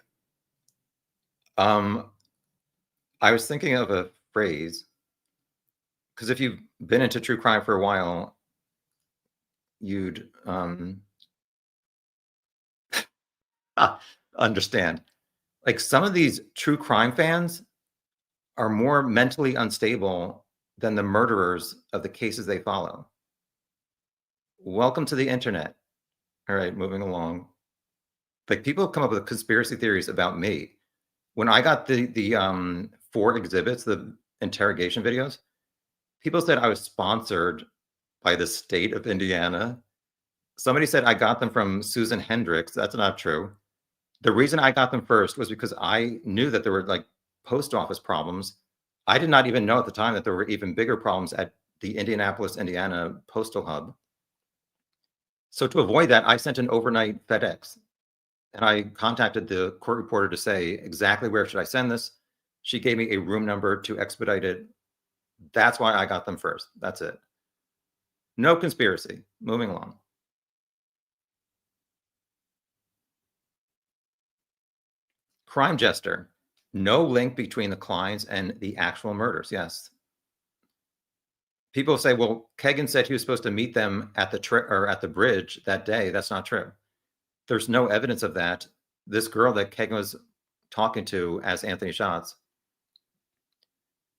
Speaker 1: I was thinking of a phrase, because if you've been into true crime for a while, you'd understand. Like some of these true crime fans are more mentally unstable than the murderers of the cases they follow. Welcome to the internet. All right, moving along. Like people come up with conspiracy theories about me. When I got the 4 exhibits, the interrogation videos, people said I was sponsored by the state of Indiana. Somebody said I got them from Susan Hendricks. That's not true. The reason I got them first was because I knew that there were like post office problems. I did not even know at the time that there were even bigger problems at the Indianapolis, Indiana postal hub. So to avoid that, I sent an overnight FedEx, and I contacted the court reporter to say exactly where should I send this. She gave me a room number to expedite it. That's why I got them first. That's it. No conspiracy. Moving along. Crime Jester. No link between the Kleins and the actual murders. Yes. People say, well, Kegan said he was supposed to meet them at the bridge that day. That's not true. There's no evidence of that. This girl that Kegan was talking to as Anthony Schatz,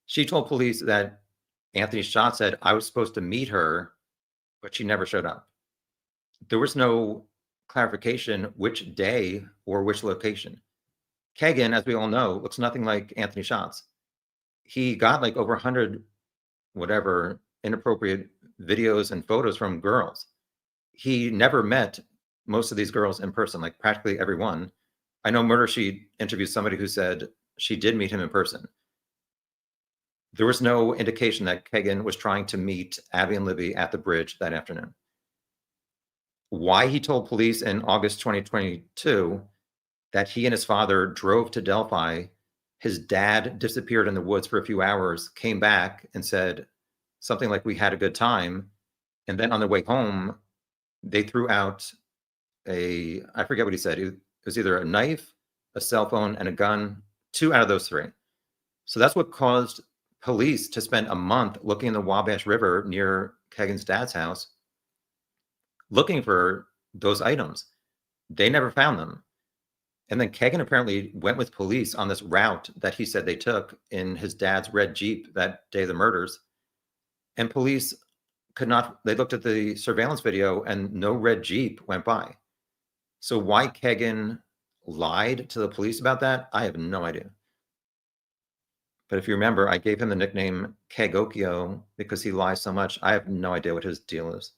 Speaker 1: she told police that Anthony Schatz said, I was supposed to meet her, but she never showed up. There was no clarification which day or which location. Kegan, as we all know, looks nothing like Anthony Schatz. He got like over 100 whatever inappropriate videos and photos from girls. He never met most of these girls in person, like practically everyone. I know Murder Sheet interviewed somebody who said she did meet him in person. There was no indication that Kegan was trying to meet Abby and Libby at the bridge that afternoon. Why he told police in August 2022 that he and his father drove to Delphi, his dad disappeared in the woods for a few hours, came back and said something like, we had a good time. And then on the way home, they threw out I forget what he said. It was either a knife, a cell phone, and a gun, 2 out of those 3. So that's what caused police to spend a month looking in the Wabash River near Kegan's dad's house, looking for those items. They never found them. And then Kegan apparently went with police on this route that he said they took in his dad's red Jeep that day of the murders. And police could not, they looked at the surveillance video and no red Jeep went by. So why Kegan lied to the police about that, I have no idea. But if you remember, I gave him the nickname Kegokio because he lies so much. I have no idea what his deal is.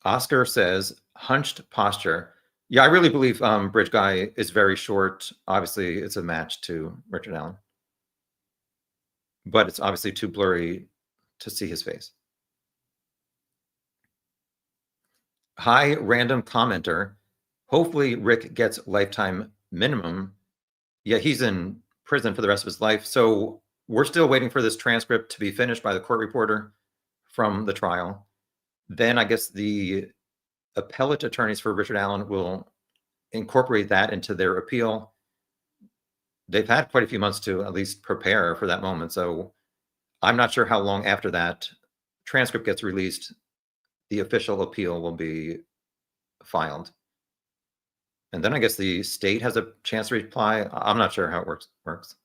Speaker 1: Oscar says, hunched posture. Yeah, I really believe Bridge Guy is very short. Obviously, it's a match to Richard Allen. But it's obviously too blurry to see his face. Hi, random commenter. Hopefully Rick gets lifetime minimum. Yeah, he's in prison for the rest of his life. So we're still waiting for this transcript to be finished by the court reporter from the trial. Then I guess the appellate attorneys for Richard Allen will incorporate that into their appeal. They've had quite a few months to at least prepare for that moment. So I'm not sure how long after that transcript gets released, the official appeal will be filed. And then I guess the state has a chance to reply. I'm not sure how it works.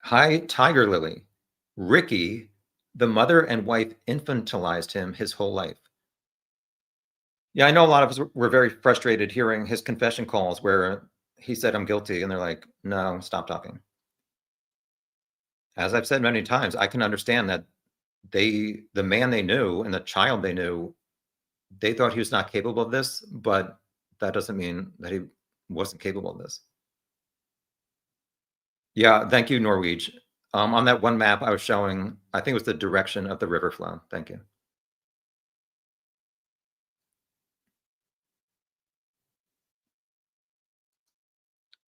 Speaker 1: Hi, Tiger Lily. Ricky, the mother and wife infantilized him his whole life. Yeah, I know a lot of us were very frustrated hearing his confession calls where he said, I'm guilty. And they're like, no, stop talking. As I've said many times, I can understand that the man they knew and the child they knew, they thought he was not capable of this, but that doesn't mean that he wasn't capable of this. Yeah, thank you, Norwegian. On that one map I was showing, I think it was the direction of the river flow. Thank you.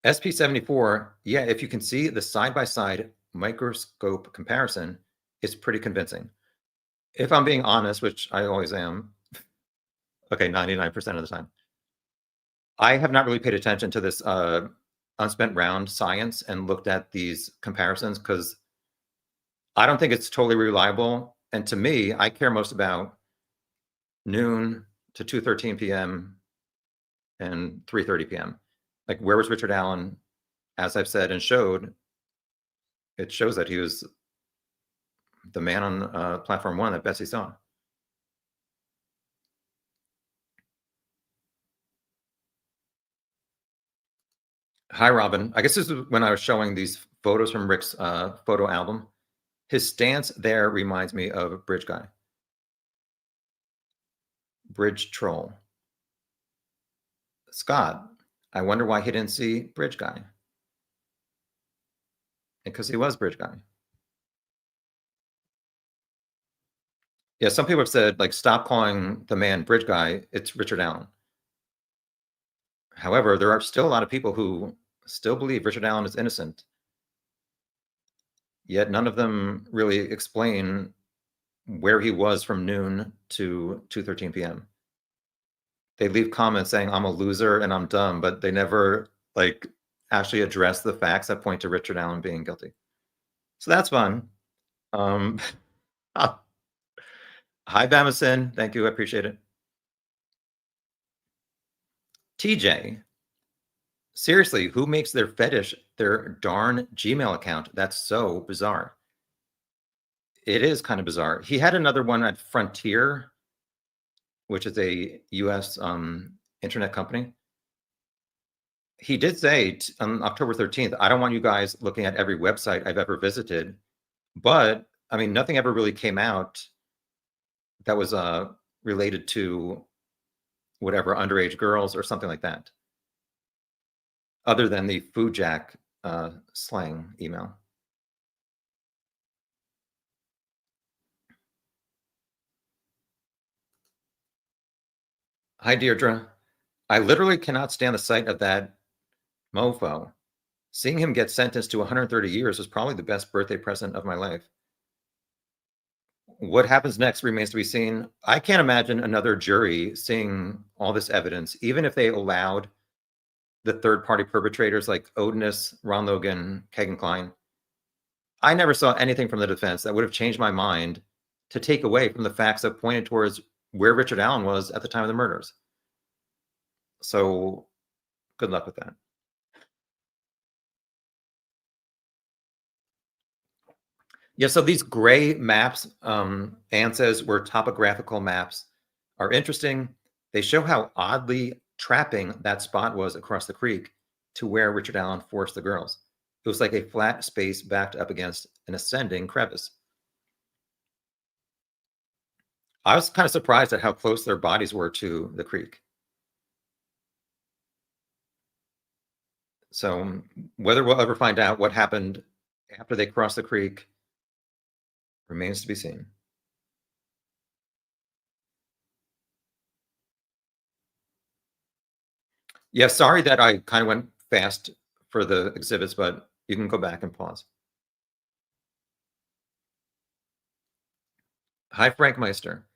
Speaker 1: SP74, yeah, if you can see the side-by-side microscope comparison, it's pretty convincing. If I'm being honest, which I always am, okay, 99% of the time, I have not really paid attention to this unspent round science and looked at these comparisons because I don't think it's totally reliable. And to me, I care most about noon to 2:13 p.m. and 3:30 p.m. Like, where was Richard Allen? As I've said and showed, it shows that he was the man on platform 1 that Betsy saw. Hi, Robin. I guess this is when I was showing these photos from Rick's photo album. His stance there reminds me of Bridge Guy. Bridge Troll. Scott, I wonder why he didn't see Bridge Guy. Because he was Bridge Guy. Yeah, some people have said, like, stop calling the man Bridge Guy. It's Richard Allen. However, there are still a lot of people who still believe Richard Allen is innocent. Yet none of them really explain where he was from noon to 2:13 p.m. They leave comments saying, I'm a loser and I'm dumb, but they never, like, actually address the facts that point to Richard Allen being guilty. So that's fun. Hi, Bamison. Thank you. I appreciate it. TJ, seriously, who makes their fetish their darn Gmail account? That's so bizarre. It is kind of bizarre. He had another one at Frontier, which is a US internet company. He did say on October 13th, I don't want you guys looking at every website I've ever visited. But I mean, nothing ever really came out that was related to whatever underage girls or something like that, other than the Food Jack slang email. Hi, Deirdre. I literally cannot stand the sight of that mofo. Seeing him get sentenced to 130 years was probably the best birthday present of my life. What happens next remains to be seen. I can't imagine another jury seeing all this evidence, even if they allowed the third-party perpetrators like Odinus, Ron Logan, Kagan Klein. I never saw anything from the defense that would have changed my mind to take away from the facts that pointed towards where Richard Allen was at the time of the murders. So good luck with that. Yeah, so these gray maps, Anne says, were topographical maps, are interesting. They show how oddly trapping that spot was across the creek to where Richard Allen forced the girls. It was like a flat space backed up against an ascending crevice. I was kind of surprised at how close their bodies were to the creek. So whether we'll ever find out what happened after they crossed the creek remains to be seen. Yeah, sorry that I kind of went fast for the exhibits, but you can go back and pause. Hi, Frank Meister.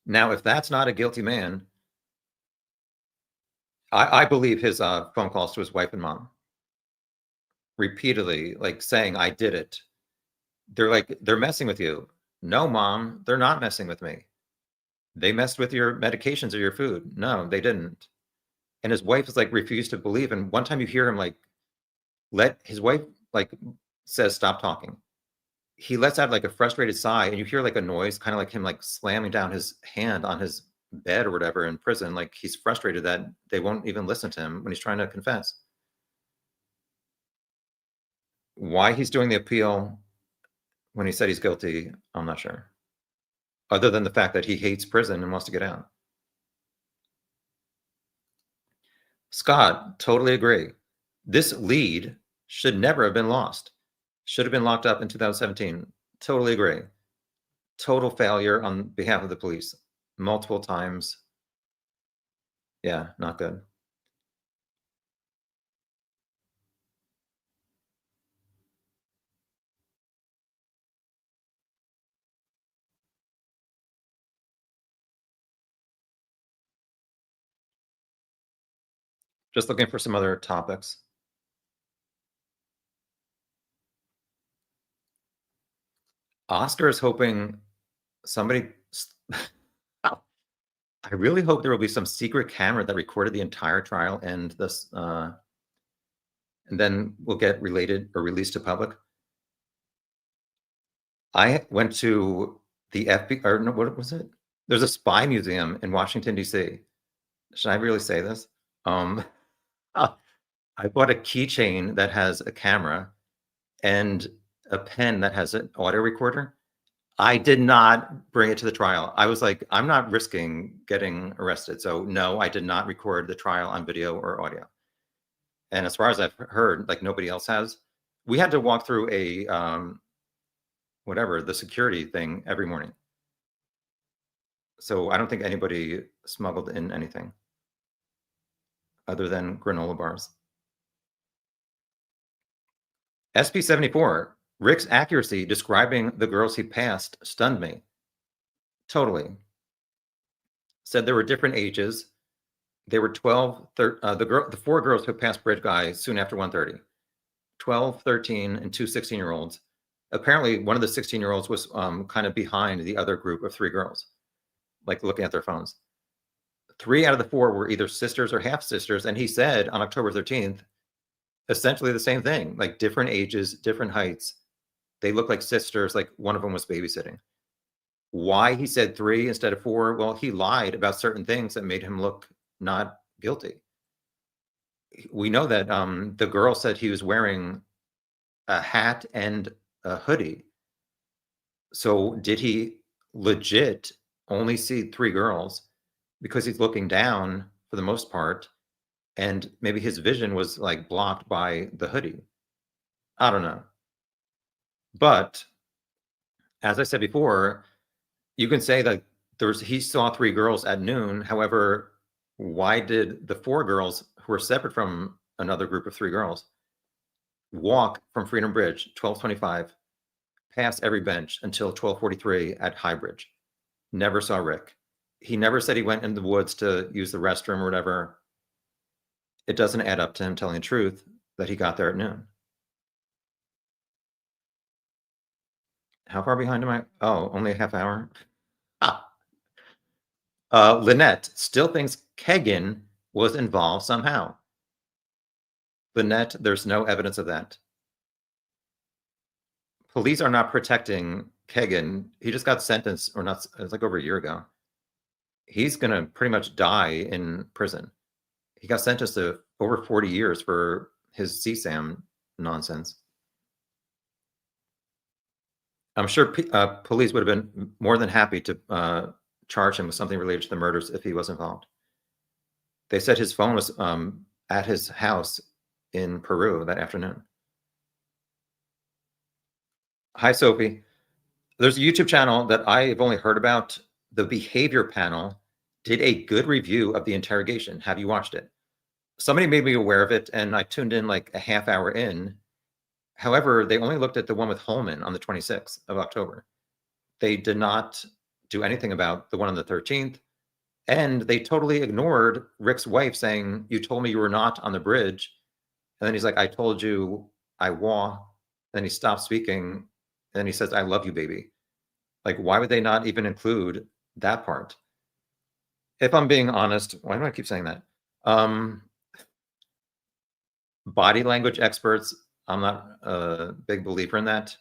Speaker 1: Now, if that's not a guilty man, I believe his phone calls to his wife and mom. repeatedly, like saying, I did it. They're like, they're messing with you. No, mom, they're not messing with me. They messed with your medications or your food. No, they didn't. And his wife is like refused to believe. And one time you hear him like let his wife like says, stop talking. He lets out like a frustrated sigh, and you hear like a noise, kind of like him like slamming down his hand on his bed or whatever in prison. Like he's frustrated that they won't even listen to him when he's trying to confess. Why he's doing the appeal when he said he's guilty, I'm not sure. Other than the fact that he hates prison and wants to get out. Scott, totally agree. This lead should never have been lost. Should have been locked up in 2017. Totally agree. Total failure on behalf of the police. Multiple times. Yeah, not good. Just looking for some other topics. Oscar is hoping somebody. I really hope there will be some secret camera that recorded the entire trial and this, and then will get related or released to public. I went to the FBI, or no, what was it? There's a spy museum in Washington, D.C. Should I really say this? I bought a keychain that has a camera and a pen that has an audio recorder. I did not bring it to the trial. I was like, I'm not risking getting arrested. So no, I did not record the trial on video or audio. And as far as I've heard, like nobody else has. We had to walk through a whatever, the security thing every morning. So I don't think anybody smuggled in anything other than granola bars. SP74, Rick's accuracy describing the girls he passed stunned me. Totally. Said there were different ages. They were 12, the four girls who passed Bridge Guy soon after 1:30. 12, 13, and two 16-year-olds. Apparently, one of the 16-year-olds was kind of behind the other group of three girls, like looking at their phones. 3 out of the 4 were either sisters or half-sisters, and he said on October 13th, essentially the same thing, like different ages, different heights. They look like sisters, like one of them was babysitting. Why he said 3 instead of 4? Well, he lied about certain things that made him look not guilty. We know that the girl said he was wearing a hat and a hoodie. So did he legit only see 3 girls because he's looking down for the most part, and maybe his vision was like blocked by the hoodie? I don't know. But as I said before, you can say that he saw 3 girls at noon. However, why did the 4 girls who were separate from another group of 3 girls walk from Freedom Bridge 1225 past every bench until 1243 at High Bridge? Never saw Rick. He never said he went in the woods to use the restroom or whatever. It doesn't add up to him telling the truth that he got there at noon. How far behind am I? Oh, only a half hour. Lynette still thinks Kegan was involved somehow. Lynette, there's no evidence of that. Police are not protecting Kegan. He just got sentenced, or not, it was like over a year ago. He's going to pretty much die in prison. He got sentenced to over 40 years for his CSAM nonsense. I'm sure police would have been more than happy to charge him with something related to the murders if he was involved. They said his phone was at his house in Peru that afternoon. Hi, Sophie. There's a YouTube channel that I've only heard about. The Behavior Panel did a good review of the interrogation. Have you watched it? Somebody made me aware of it, and I tuned in like a half hour in. However, they only looked at the one with Holman on the 26th of October. They did not do anything about the one on the 13th. And they totally ignored Rick's wife saying, you told me you were not on the bridge. And then he's like, I told you I wa, then he stops speaking, and he says, I love you, baby. Like, why would they not even include that part? If I'm being honest, why do I keep saying that? Body language experts, I'm not a big believer in that.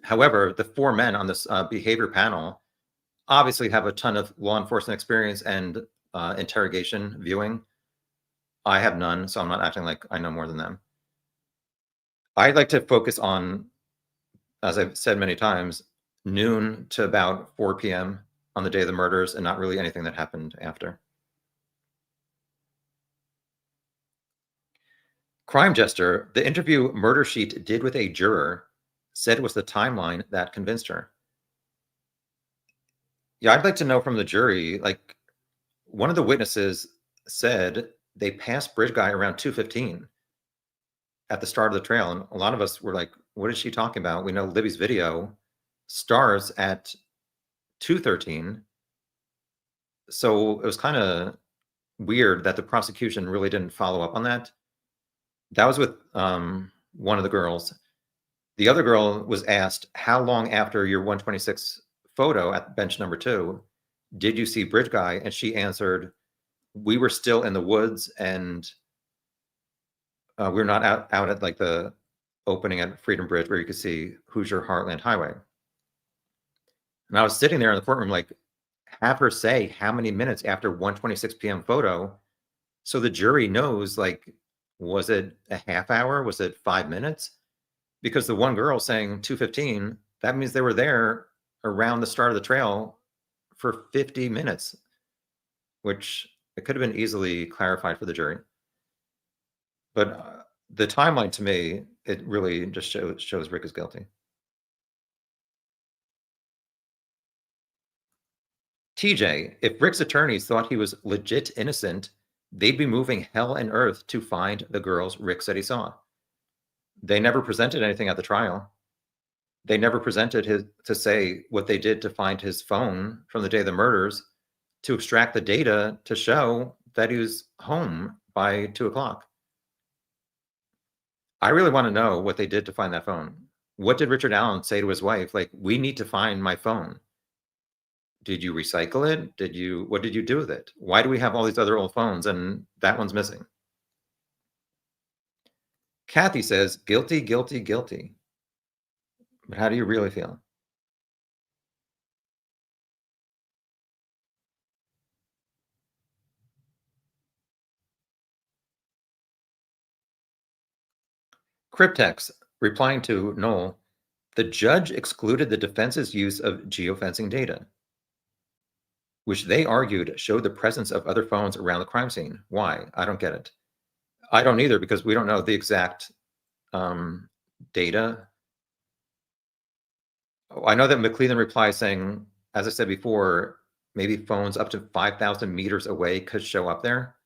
Speaker 1: However, the 4 men on this behavior panel obviously have a ton of law enforcement experience and interrogation viewing. I have none, so I'm not acting like I know more than them. I'd like to focus on, as I've said many times, noon to about 4 p.m. on the day of the murders, and not really anything that happened after. Crime Jester, the interview Murder Sheet did with a juror, said was the timeline that convinced her. Yeah, I'd like to know from the jury, like, one of the witnesses said they passed Bridge Guy around 2:15 at the start of the trail, and a lot of us were like, what is she talking about? We know Libby's video starts at 2:13. So it was kind of weird that the prosecution really didn't follow up on that. That was with one of the girls. The other girl was asked, how long after your 126 photo at bench number 2 did you see Bridge Guy? And she answered, we were still in the woods, and we were not out at like the opening at Freedom Bridge where you could see Hoosier Heartland Highway. And I was sitting there in the courtroom, like, have her say how many minutes after 1:26 p.m. photo, so the jury knows, like, was it a half hour? Was it 5 minutes? Because the one girl saying 2:15, that means they were there around the start of the trail for 50 minutes, which it could have been easily clarified for the jury. But the timeline, to me, it really just shows Rick is guilty. TJ, if Rick's attorneys thought he was legit innocent, they'd be moving hell and earth to find the girls Rick said he saw. They never presented anything at the trial. They never presented to say what they did to find his phone from the day of the murders, to extract the data to show that he was home by 2:00. I really want to know what they did to find that phone. What did Richard Allen say to his wife? Like, we need to find my phone. Did you recycle it? What did you do with it? Why do we have all these other old phones and that one's missing? Kathy says, guilty, guilty, guilty. But how do you really feel? Cryptex, replying to Noel, the judge excluded the defense's use of geofencing data, which they argued showed the presence of other phones around the crime scene. Why? I don't get it. I don't either, because we don't know the exact data. I know that McClellan replies saying, as I said before, maybe phones up to 5,000 meters away could show up there.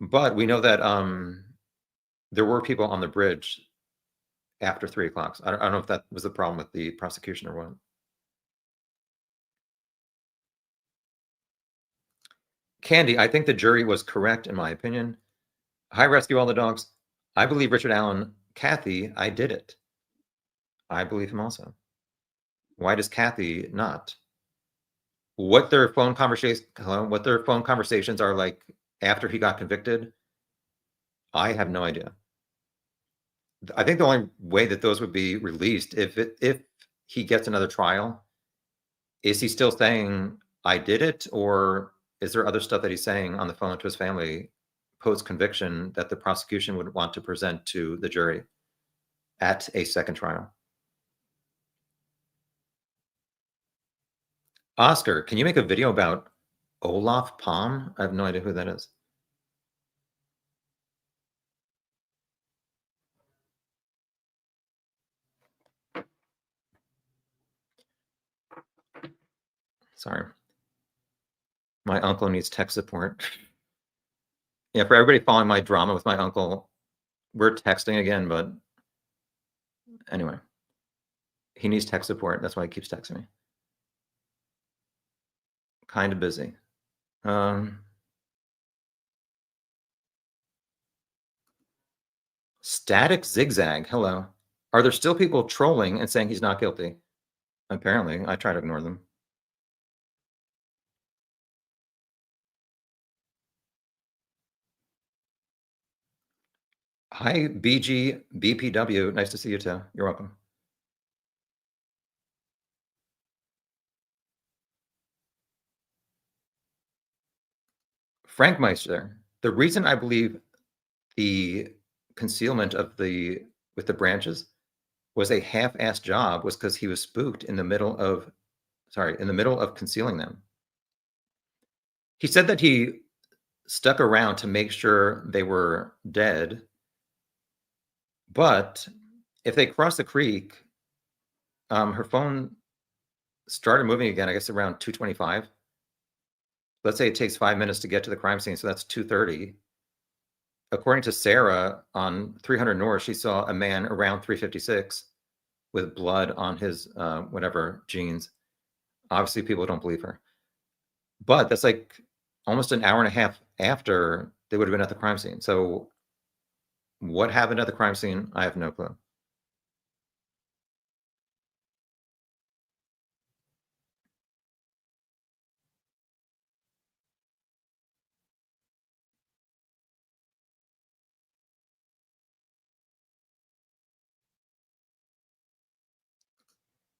Speaker 1: But we know that there were people on the bridge after 3:00. I don't know if that was the problem with the prosecution or what. Candy, I think the jury was correct, in my opinion. Hi, Rescue All the Dogs. I believe Richard Allen. Kathy, I did it. I believe him also. Why does Kathy not? What their phone conversations are like after he got convicted, I have no idea. I think the only way that those would be released if he gets another trial, is he still saying I did it, or is there other stuff that he's saying on the phone to his family post conviction that the prosecution would want to present to the jury at a second trial? Oscar, can you make a video about Olaf Palm? I have no idea who that is. Sorry. My uncle needs tech support. Yeah, for everybody following my drama with my uncle, we're texting again, but anyway, he needs tech support. That's why he keeps texting me. Kind of busy. Static Zigzag, hello. Are there still people trolling and saying he's not guilty? Apparently, I try to ignore them. Hi, BG BPW. Nice to see you too. You're welcome. Frank Meister. The reason I believe the concealment of with the branches was a half-assed job was because he was spooked in the middle of concealing them. He said that he stuck around to make sure they were dead, but if they crossed the creek, her phone started moving again, I guess around 2:25. Let's say it takes 5 minutes to get to the crime scene, so that's 2:30. According to Sarah on 300 North, she saw a man around 3:56 with blood on his whatever jeans. Obviously, people don't believe her, but that's like almost an hour and a half after they would have been at the crime scene. So, what happened at the crime scene? I have no clue.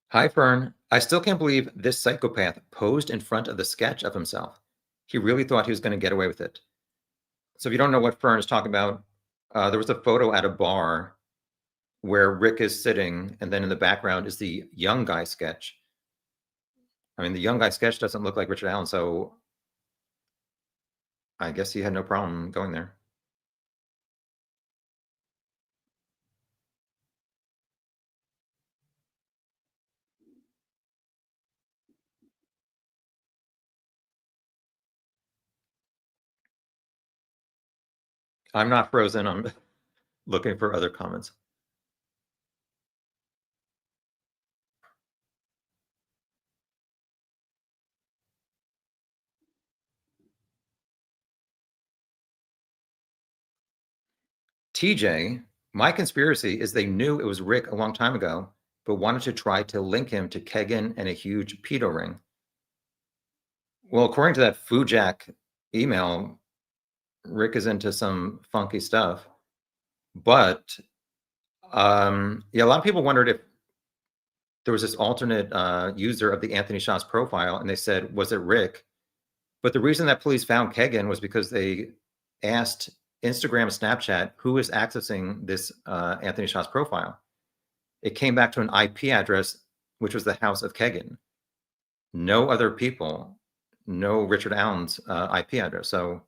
Speaker 1: Hi, Fern. I still can't believe this psychopath posed in front of the sketch of himself. He really thought he was going to get away with it. So, if you don't know what Fern is talking about, there was a photo at a bar where Rick is sitting, and then in the background is the young guy sketch. I mean, the young guy sketch doesn't look like Richard Allen, so I guess he had no problem going there. I'm not frozen. I'm looking for other comments. TJ, my conspiracy is they knew it was Rick a long time ago, but wanted to try to link him to Kegan and a huge pedo ring. Well, according to that Fujack email, Rick is into some funky stuff. But yeah, a lot of people wondered if there was this alternate user of the Anthony Shots profile, and they said, was it Rick? But the reason that police found Kegan was because they asked Instagram, Snapchat, who is accessing this Anthony Shots profile. It came back to an IP address, which was the house of Kegan. No other people, no Richard Allen's IP address. So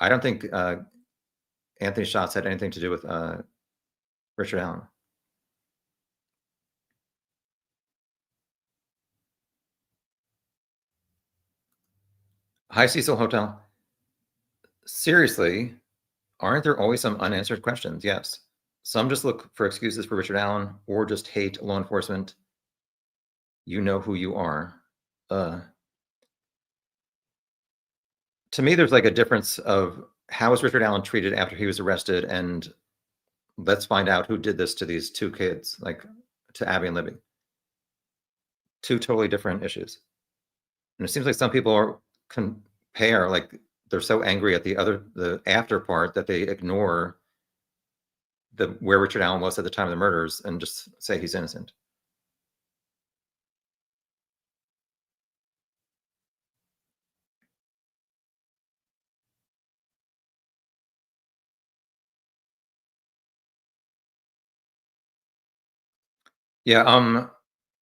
Speaker 1: I don't think Anthony Shots had anything to do with Richard Allen. Hi, Cecil Hotel. Seriously, aren't there always some unanswered questions? Yes. Some just look for excuses for Richard Allen or just hate law enforcement. You know who you are. To me, there's like a difference of how was Richard Allen treated after he was arrested, and let's find out who did this to these two kids, like to Abby and Libby. Two totally different issues. And it seems like some people are compare, like they're so angry at the after part that they ignore where Richard Allen was at the time of the murders and just say he's innocent. Yeah,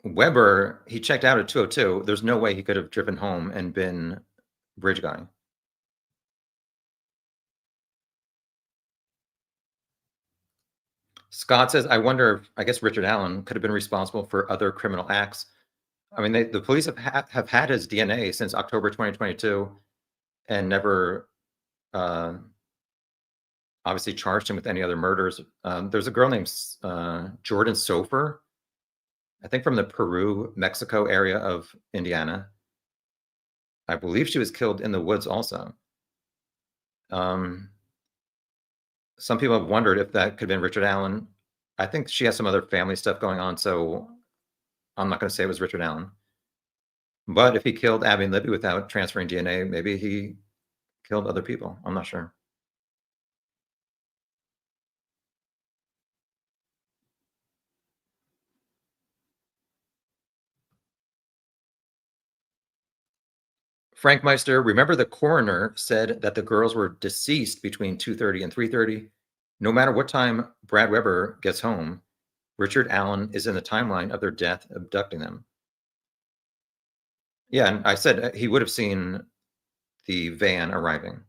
Speaker 1: Weber, he checked out at 2:02. There's no way he could have driven home and been bridge guy. Scott says, I wonder if, I guess Richard Allen could have been responsible for other criminal acts. I mean, the police have had his DNA since October 2022 and never obviously charged him with any other murders. There's a girl named Jordan Sofer, I think from the Peru, Mexico area of Indiana. I believe she was killed in the woods also. Some people have wondered if that could have been Richard Allen. I think she has some other family stuff going on, so I'm not going to say it was Richard Allen. But if he killed Abby and Libby without transferring DNA, maybe he killed other people. I'm not sure. Frank Meister, remember the coroner said that the girls were deceased between 2:30 and 3:30. No matter what time Brad Weber gets home, Richard Allen is in the timeline of their death abducting them. Yeah, and I said he would have seen the van arriving.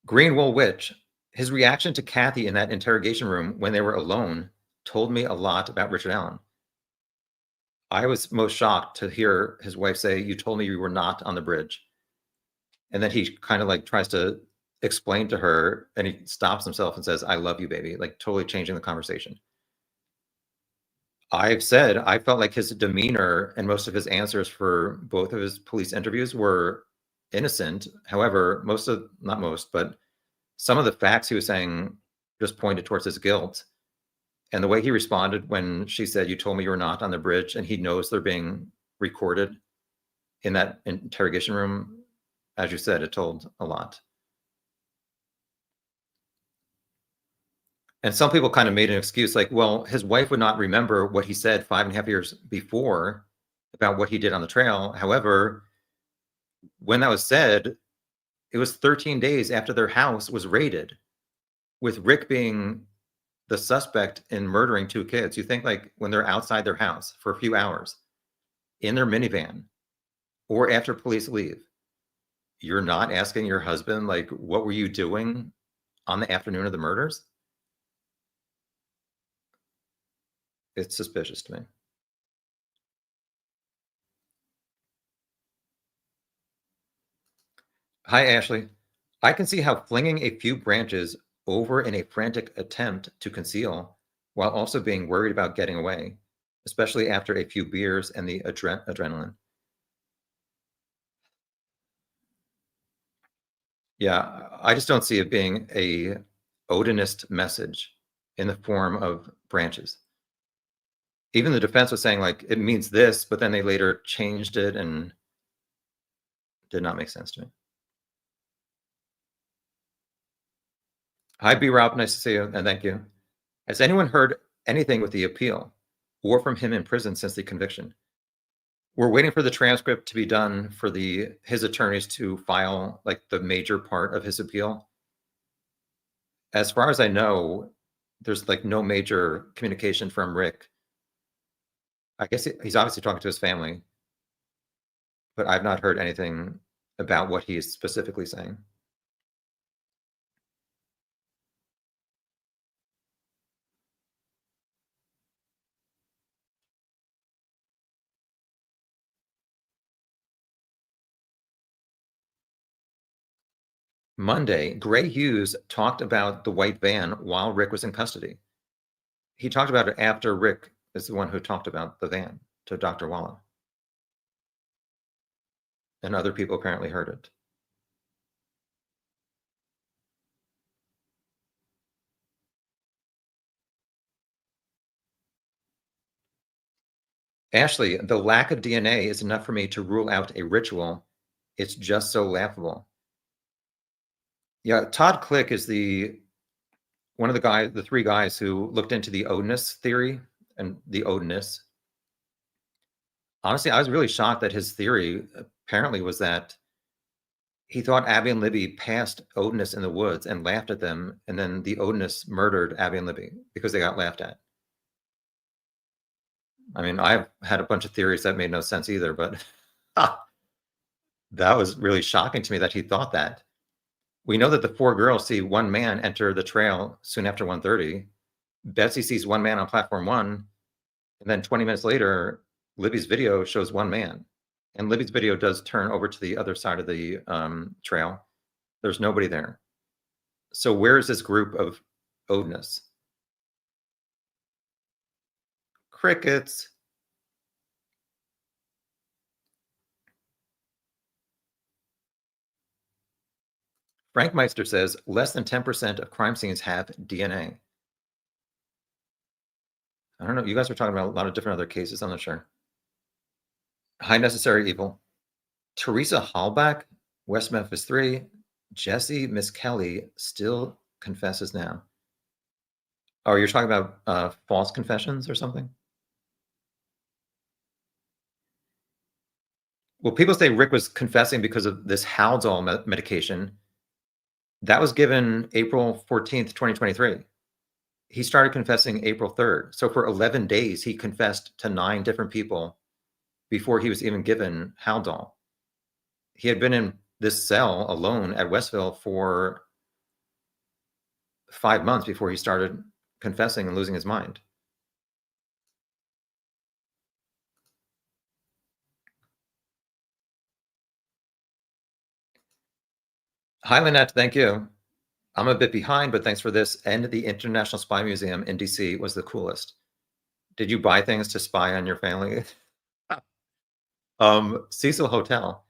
Speaker 1: Greenwool Witch, his reaction to Kathy in that interrogation room when they were alone told me a lot about Richard Allen. I was most shocked to hear his wife say, "You told me you were not on the bridge." And then he kind of like tries to explain to her and he stops himself and says, "I love you, baby," like totally changing the conversation. I've said I felt like his demeanor and most of his answers for both of his police interviews were innocent. However, not most, but some of the facts he was saying just pointed towards his guilt. And the way he responded when she said, "You told me you were not on the bridge," and he knows they're being recorded in that interrogation room, as you said, it told a lot. And some people kind of made an excuse like, well, his wife would not remember what he said 5.5 years before about what he did on the trail. However, when that was said, it was 13 days after their house was raided, with Rick being the suspect in murdering 2 kids. You think like when they're outside their house for a few hours in their minivan or after police leave, you're not asking your husband, like, what were you doing on the afternoon of the murders? It's suspicious to me. Hi, Ashley. I can see how flinging a few branches over in a frantic attempt to conceal while also being worried about getting away, especially after a few beers and the adrenaline. Yeah, I just don't see it being a Odinist message in the form of branches. Even the defense was saying like it means this, but then they later changed it and did not make sense to me. Hi, B Rob, nice to see you, and thank you. Has anyone heard anything with the appeal or from him in prison since the conviction? We're waiting for the transcript to be done for his attorneys to file like the major part of his appeal. As far as I know, there's like no major communication from Rick. I guess he's obviously talking to his family, but I've not heard anything about what he's specifically saying. Monday, Gray Hughes talked about the white van while Rick was in custody. He talked about it after Rick is the one who talked about the van to Dr. Walla. And other people apparently heard it. Ashley, the lack of DNA is enough for me to rule out a ritual. It's just so laughable. Yeah, Todd Click is one of the 3 guys who looked into the Odinist theory and the Odinists. Honestly, I was really shocked that his theory apparently was that he thought Abby and Libby passed Odinists in the woods and laughed at them, and then the Odinists murdered Abby and Libby because they got laughed at. I mean, I've had a bunch of theories that made no sense either, but that was really shocking to me that he thought that. We know that the 4 girls see one man enter the trail soon after 1:30. Betsy sees one man on platform 1, and then 20 minutes later, Libby's video shows one man. And Libby's video does turn over to the other side of the trail. There's nobody there. So where is this group of Odinists? Crickets. Frank Meister says less than 10% of crime scenes have DNA. I don't know. You guys are talking about a lot of different other cases. I'm not sure. High Necessary Evil. Teresa Hallback, West Memphis 3. Jesse Miss Kelly still confesses now. Oh, you're talking about false confessions or something? Well, people say Rick was confessing because of this Haldol medication. That was given April 14th, 2023. He started confessing April 3rd. So for 11 days, he confessed to 9 different people before he was even given Haldol. He had been in this cell alone at Westville for 5 months before he started confessing and losing his mind. Hi, Lynette. Thank you. I'm a bit behind, but thanks for this. And the International Spy Museum in DC was the coolest. Did you buy things to spy on your family? Cecil Hotel.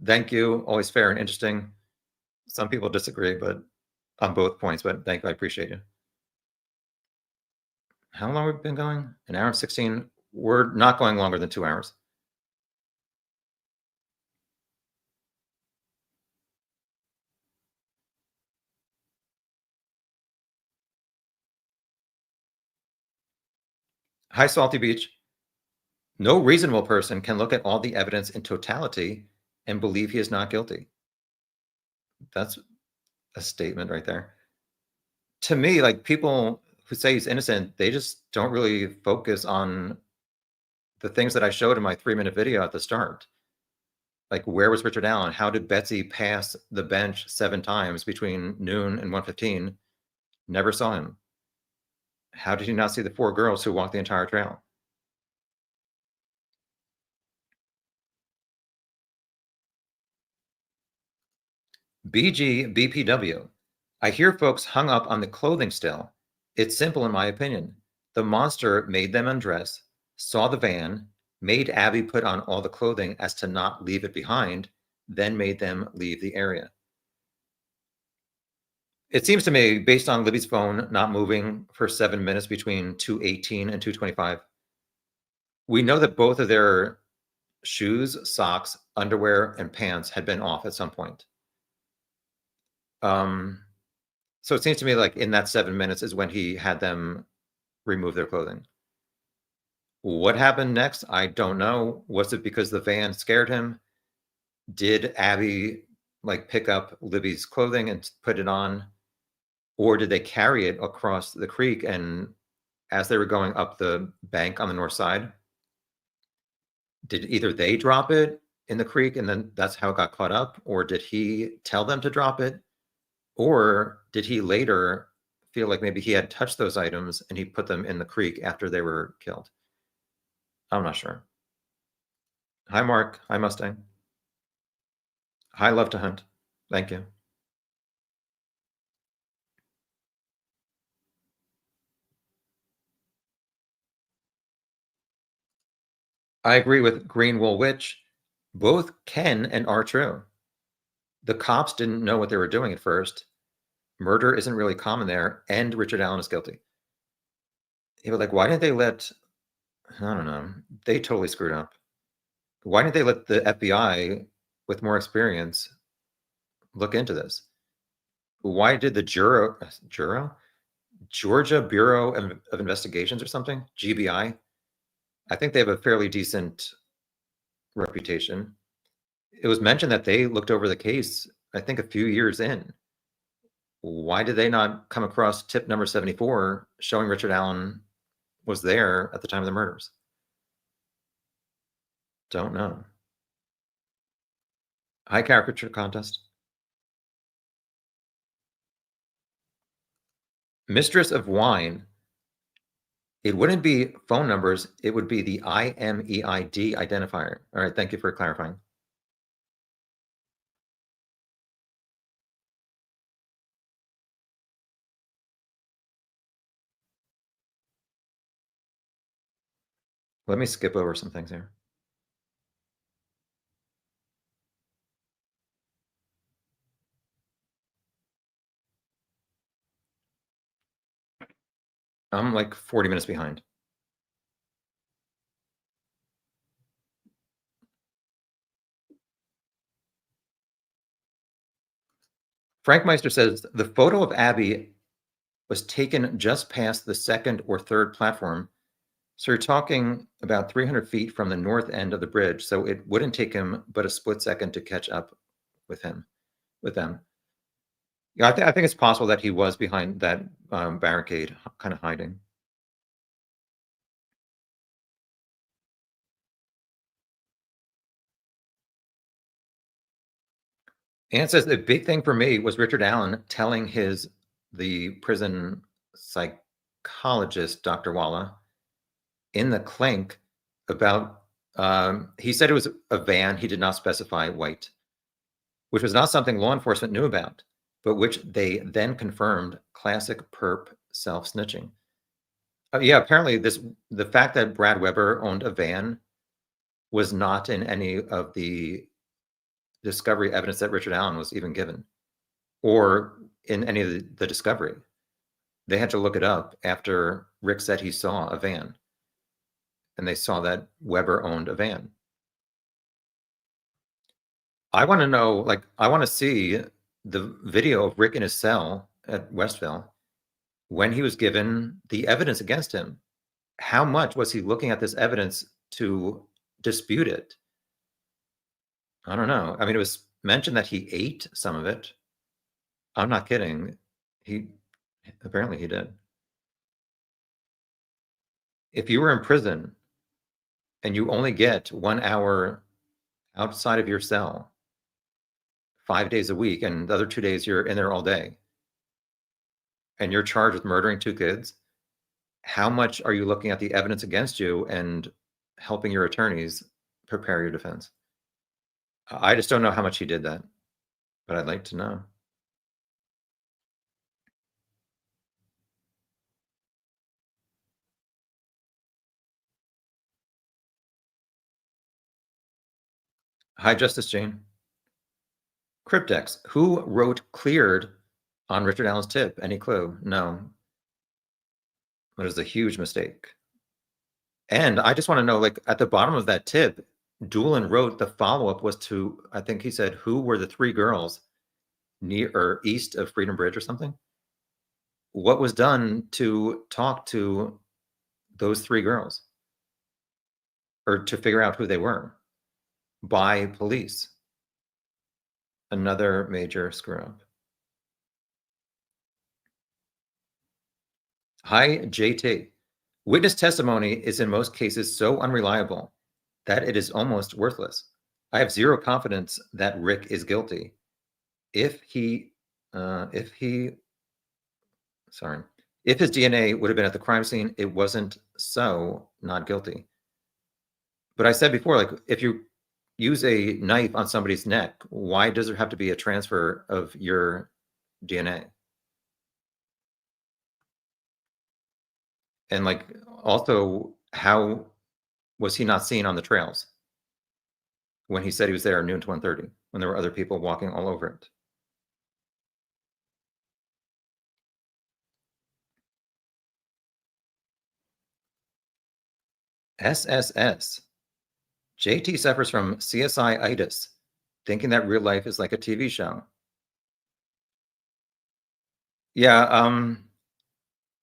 Speaker 1: Thank you. Always fair and interesting. Some people disagree, but on both points, but thank you. I appreciate you. How long have we been going? An hour and 16. We're not going longer than 2 hours. Hi, Salty Beach. No reasonable person can look at all the evidence in totality and believe he is not guilty. That's a statement right there. To me, like people who say he's innocent, they just don't really focus on the things that I showed in my 3-minute video at the start. Like, where was Richard Allen? How did Betsy pass the bench 7 times between noon and 1:15? Never saw him. How did you not see the 4 girls who walked the entire trail? BGBPW. I hear folks hung up on the clothing still. It's simple in my opinion. The monster made them undress, saw the van, made Abby put on all the clothing as to not leave it behind, then made them leave the area. It seems to me, based on Libby's phone not moving for 7 minutes between 2:18 and 2:25, we know that both of their shoes, socks, underwear, and pants had been off at some point. So it seems to me like in that 7 minutes is when he had them remove their clothing. What happened next? I don't know. Was it because the van scared him? Did Abby like pick up Libby's clothing and put it on? Or did they carry it across the creek and as they were going up the bank on the north side, did either they drop it in the creek and then that's how it got caught up? Or did he tell them to drop it? Or did he later feel like maybe he had touched those items and he put them in the creek after they were killed? I'm not sure. Hi, Mark. Hi, Mustang. Hi, Love to Hunt. Thank you. I agree with Green Wool Witch. Both can and are true. The cops didn't know what they were doing at first. Murder isn't really common there, and Richard Allen is guilty. He was like, why didn't they let, I don't know, they totally screwed up. Why didn't they let the FBI with more experience look into this? Why did the Georgia Bureau of Investigations or something, GBI? I think they have a fairly decent reputation. It was mentioned that they looked over the case, I think, a few years in. Why did they not come across tip number 74 showing Richard Allen was there at the time of the murders? Don't know. High caricature contest. Mistress of Wine. It wouldn't be phone numbers. It would be the IMEID identifier. All right. Thank you for clarifying. Let me skip over some things here. I'm like 40 minutes behind. Frank Meister says the photo of Abby was taken just past the second or third platform. So you're talking about 300 feet from the north end of the bridge. So it wouldn't take him but a split second to catch up with them. Yeah, I think it's possible that he was behind that barricade, kind of hiding. Ann says the big thing for me was Richard Allen telling the prison psychologist, Dr. Walla, in the clink about, he said it was a van, he did not specify white, which was not something law enforcement knew about, but which they then confirmed classic perp self-snitching. Yeah, apparently the fact that Brad Weber owned a van was not in any of the discovery evidence that Richard Allen was even given, or in any of the discovery. They had to look it up after Rick said he saw a van, and they saw that Weber owned a van. I want to know, like, I want to see the video of Rick in his cell at Westville when he was given the evidence against him. How much was he looking at this evidence to dispute it? I don't know. I mean, it was mentioned that he ate some of it. I'm not kidding. Apparently he did. If you were in prison and you only get 1 hour outside of your cell 5 days a week, and the other 2 days you're in there all day, and you're charged with murdering 2 kids, how much are you looking at the evidence against you and helping your attorneys prepare your defense? I just don't know how much he did that, but I'd like to know. Hi, Justice Jane. Cryptex, who wrote cleared on Richard Allen's tip? Any clue? No. That is a huge mistake. And I just want to know, like, at the bottom of that tip, Doolin wrote the follow-up was to, I think he said, who were the 3 girls near or east of Freedom Bridge or something? What was done to talk to those 3 girls or to figure out who they were by police? Another major screw up. Hi, JT. Witness testimony is in most cases so unreliable that it is almost worthless. I have zero confidence that Rick is guilty. If his DNA would have been at the crime scene, it wasn't so not guilty. But I said before, like, if you use a knife on somebody's neck, why does there have to be a transfer of your DNA? And like, also, how was he not seen on the trails when he said he was there noon to 1:30 when there were other people walking all over it? SSS. JT suffers from CSI-itis, thinking that real life is like a TV show. Yeah,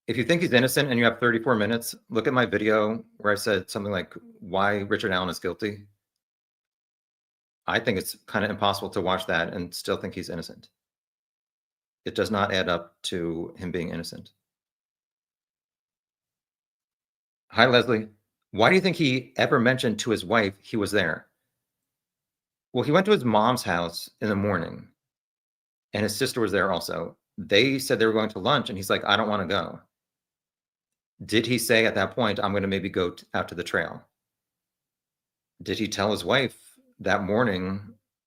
Speaker 1: if you think he's innocent and you have 34 minutes, look at my video where I said something like why Richard Allen is guilty. I think it's kind of impossible to watch that and still think he's innocent. It does not add up to him being innocent. Hi, Leslie. Why do you think he ever mentioned to his wife he was there? Well, he went to his mom's house in the morning, and his sister was there also. They said they were going to lunch, and he's like, I don't want to go. Did he say at that point, I'm going to maybe go out to the trail? Did he tell his wife that morning,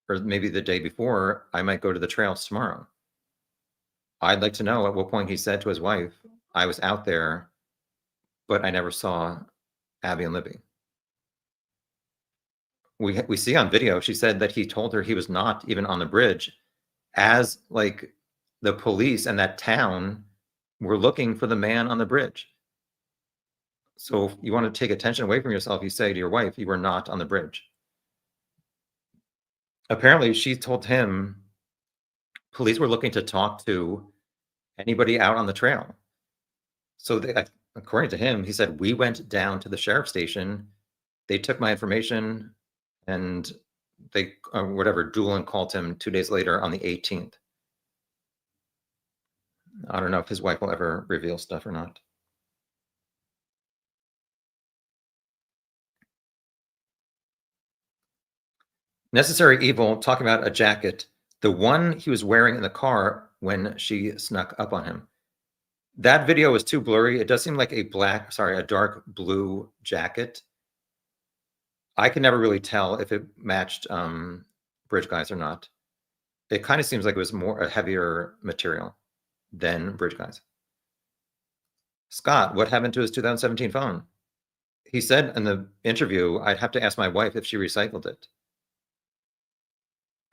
Speaker 1: or maybe the day before, I might go to the trails tomorrow? I'd like to know at what point he said to his wife, I was out there, but I never saw Abby and Libby. We see on video, she said that he told her he was not even on the bridge, as like the police and that town were looking for the man on the bridge. So if you want to take attention away from yourself, you say to your wife, you were not on the bridge. Apparently, she told him police were looking to talk to anybody out on the trail. So according to him, he said, we went down to the sheriff's station. They took my information and they, whatever, Doolin called him 2 days later on the 18th. I don't know if his wife will ever reveal stuff or not. Necessary Evil, talking about a jacket, the one he was wearing in the car when she snuck up on him. That video is too blurry. It does seem like a dark blue jacket. I can never really tell if it matched Bridge Guys or not. It kind of seems like it was a heavier material than Bridge Guys. Scott, what happened to his 2017 phone? He said in the interview, I'd have to ask my wife if she recycled it.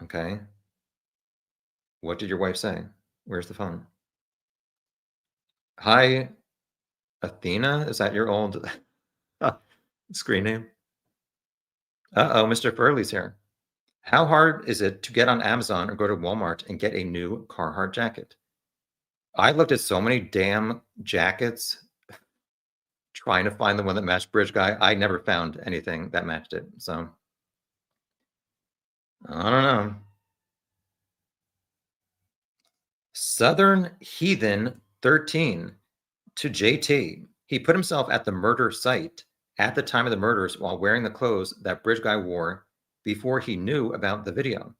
Speaker 1: Okay. What did your wife say? Where's the phone? Hi, Athena. Is that your old screen name? Uh-oh, Mr. Furley's here. How hard is it to get on Amazon or go to Walmart and get a new Carhartt jacket? I looked at so many damn jackets trying to find the one that matched Bridge Guy. I never found anything that matched it. So I don't know. Southern Heathen 13 to JT. He put himself at the murder site at the time of the murders while wearing the clothes that Bridge Guy wore before he knew about the video.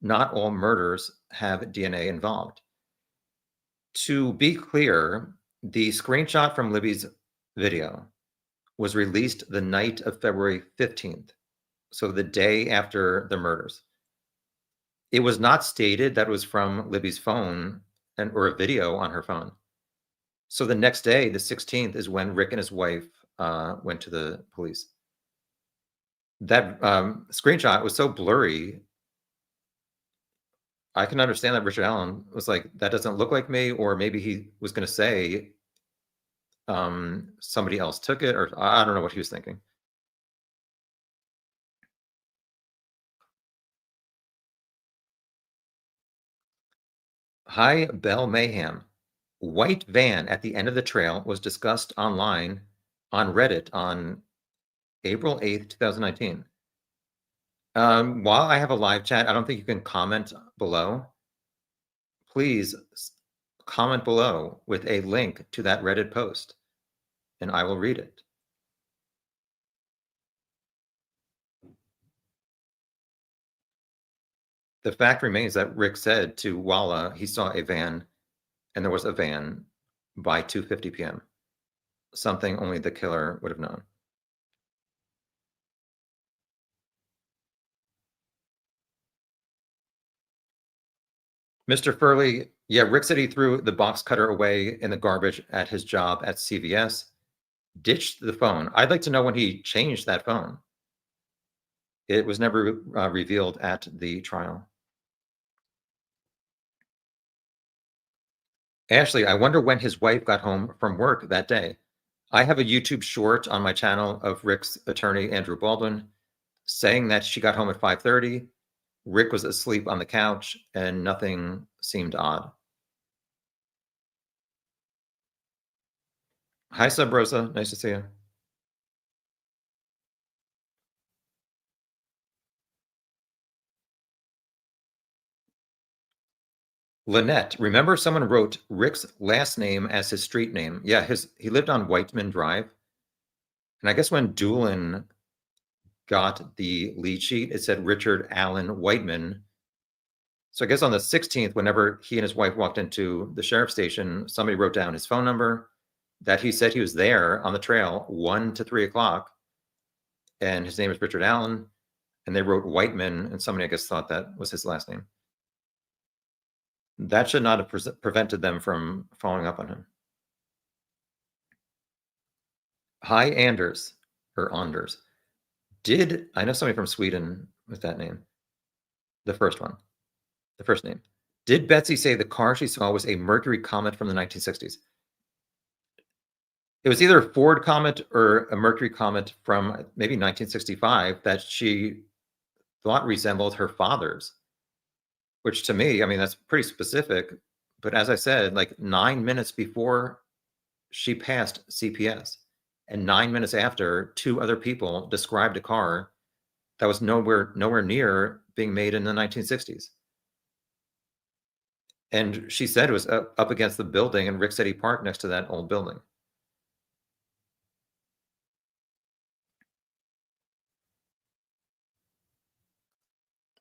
Speaker 1: Not all murders have DNA involved. To be clear, the screenshot from Libby's video was released the night of February 15th, so the day after the murders. It was not stated that it was from Libby's phone or a video on her phone. So the next day, the 16th, is when Rick and his wife went to the police. That screenshot was so blurry. I can understand that Richard Allen was like, that doesn't look like me, or maybe he was going to say somebody else took it, or I don't know what he was thinking. Hi, Bell Mayhem. White van at the end of the trail was discussed online on Reddit on April 8th, 2019. While I have a live chat, I don't think you can comment below. Please comment below with a link to that Reddit post, and I will read it. The fact remains that Rick said to Walla he saw a van, and there was a van by 2:50 p.m. Something only the killer would have known. Mr. Furley, yeah, Rick said he threw the box cutter away in the garbage at his job at CVS, ditched the phone. I'd like to know when he changed that phone. It was never revealed at the trial. Ashley, I wonder when his wife got home from work that day. I have a YouTube short on my channel of Rick's attorney, Andrew Baldwin, saying that she got home at 5:30. Rick was asleep on the couch and nothing seemed odd. Hi, Sub Rosa. Nice to see you. Lynette, remember someone wrote Rick's last name as his street name? Yeah, he lived on Whiteman Drive. And I guess when Doolin got the lead sheet, it said Richard Allen Whiteman. So I guess on the 16th, whenever he and his wife walked into the sheriff's station, somebody wrote down his phone number, that he said he was there on the trail 1 to 3 o'clock, and his name is Richard Allen, and they wrote Whiteman, and somebody, I guess, thought that was his last name. That should not have prevented them from following up on him. Hi, Anders, or Anders. I know somebody from Sweden with that name? The first one, the first name. Did Betsy say the car she saw was a Mercury Comet from the 1960s? It was either a Ford comet or a Mercury comet from maybe 1965 that she thought resembled her father's, which to me, I mean, that's pretty specific. But as I said, like 9 minutes before she passed CPS and 9 minutes after, two other people described a car that was nowhere near being made in the 1960s. And she said it was up against the building in Rick City Park next to that old building.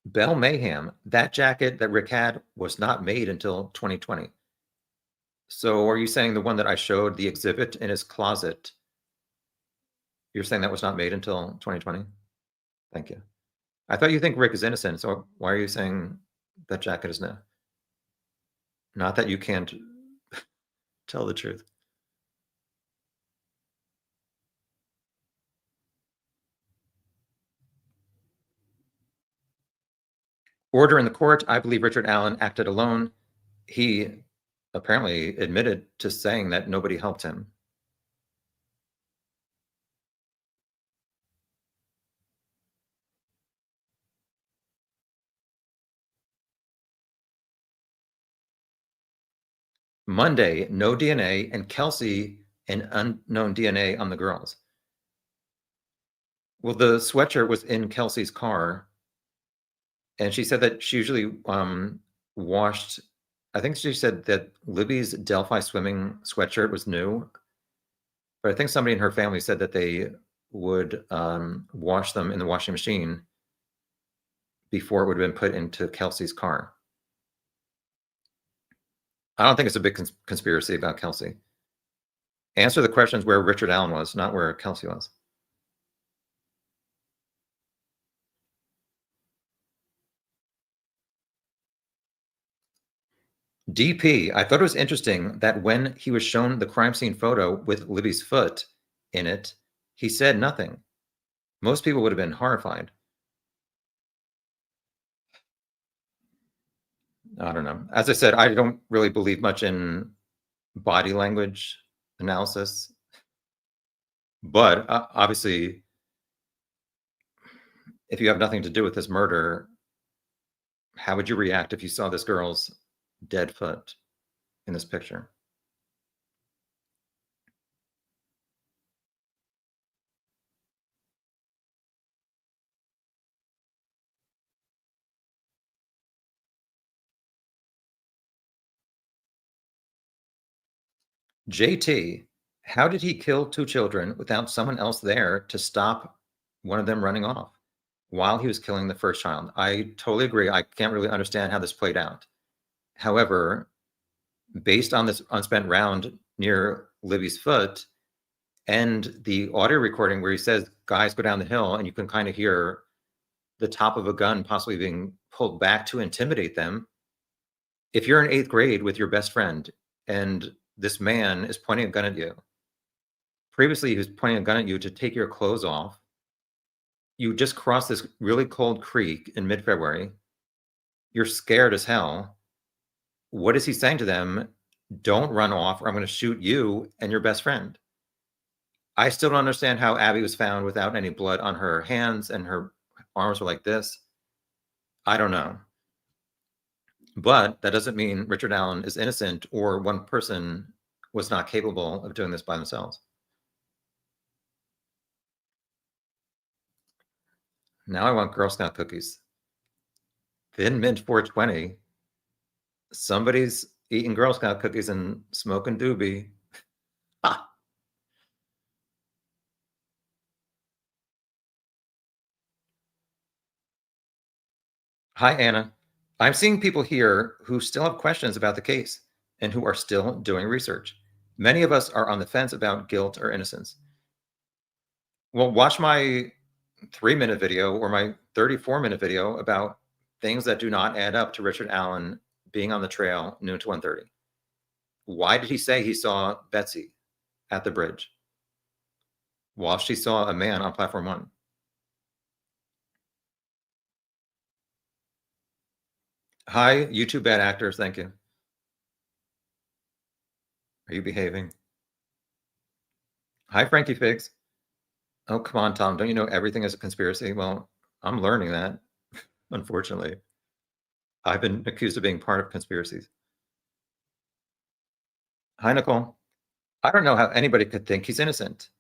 Speaker 1: Bell Mayhem, that jacket that Rick had was not made until 2020. So are you saying the one that I showed, the exhibit in his closet, you're saying that was not made until 2020? Thank you. I thought you think Rick is innocent, so why are you saying that jacket is now? Not that you can't tell the truth. Order in the court. I believe Richard Allen acted alone. He apparently admitted to saying that nobody helped him. Monday, no DNA, and Kelsey, an unknown DNA on the girls. Well, the sweatshirt was in Kelsey's car, and she said that she usually washed. I think she said that Libby's Delphi swimming sweatshirt was new, but I think somebody in her family said that they would wash them in the washing machine before it would have been put into Kelsey's car. I don't think it's a big conspiracy about Kelsey. Answer the questions where Richard Allen was, not where Kelsey was. DP, I thought it was interesting that when he was shown the crime scene photo with Libby's foot in it, he said nothing. Most people would have been horrified. I don't know. As I said, I don't really believe much in body language analysis, but obviously, if you have nothing to do with this murder, how would you react if you saw this girl's dead foot in this picture? JT, how did he kill two children without someone else there to stop one of them running off while he was killing the first child? I totally agree. I can't really understand how this played out. However, based on this unspent round near Libby's foot and the audio recording where he says, guys, go down the hill, and you can kind of hear the top of a gun possibly being pulled back to intimidate them. If you're in 8th grade with your best friend and this man is pointing a gun at you, previously he was pointing a gun at you to take your clothes off. You just crossed this really cold creek in mid-February. You're scared as hell. What is he saying to them? Don't run off or I'm going to shoot you and your best friend. I still don't understand how Abby was found without any blood on her hands and her arms were like this. I don't know. But that doesn't mean Richard Allen is innocent or one person was not capable of doing this by themselves. Now I want Girl Scout cookies. Thin Mint 420. Somebody's eating Girl Scout cookies and smoking doobie. Ha! Hi, Anna. I'm seeing people here who still have questions about the case and who are still doing research. Many of us are on the fence about guilt or innocence. Well, watch my 3-minute video or my 34-minute video about things that do not add up to Richard Allen being on the trail noon to 1:30. Why did he say he saw Betsy at the bridge while she saw a man on platform 1? Hi, YouTube bad actors. Thank you. Are you behaving? Hi, Frankie Figs. Oh, come on, Tom. Don't you know everything is a conspiracy? Well, I'm learning that, unfortunately. I've been accused of being part of conspiracies. Hi, Nicole. I don't know how anybody could think he's innocent.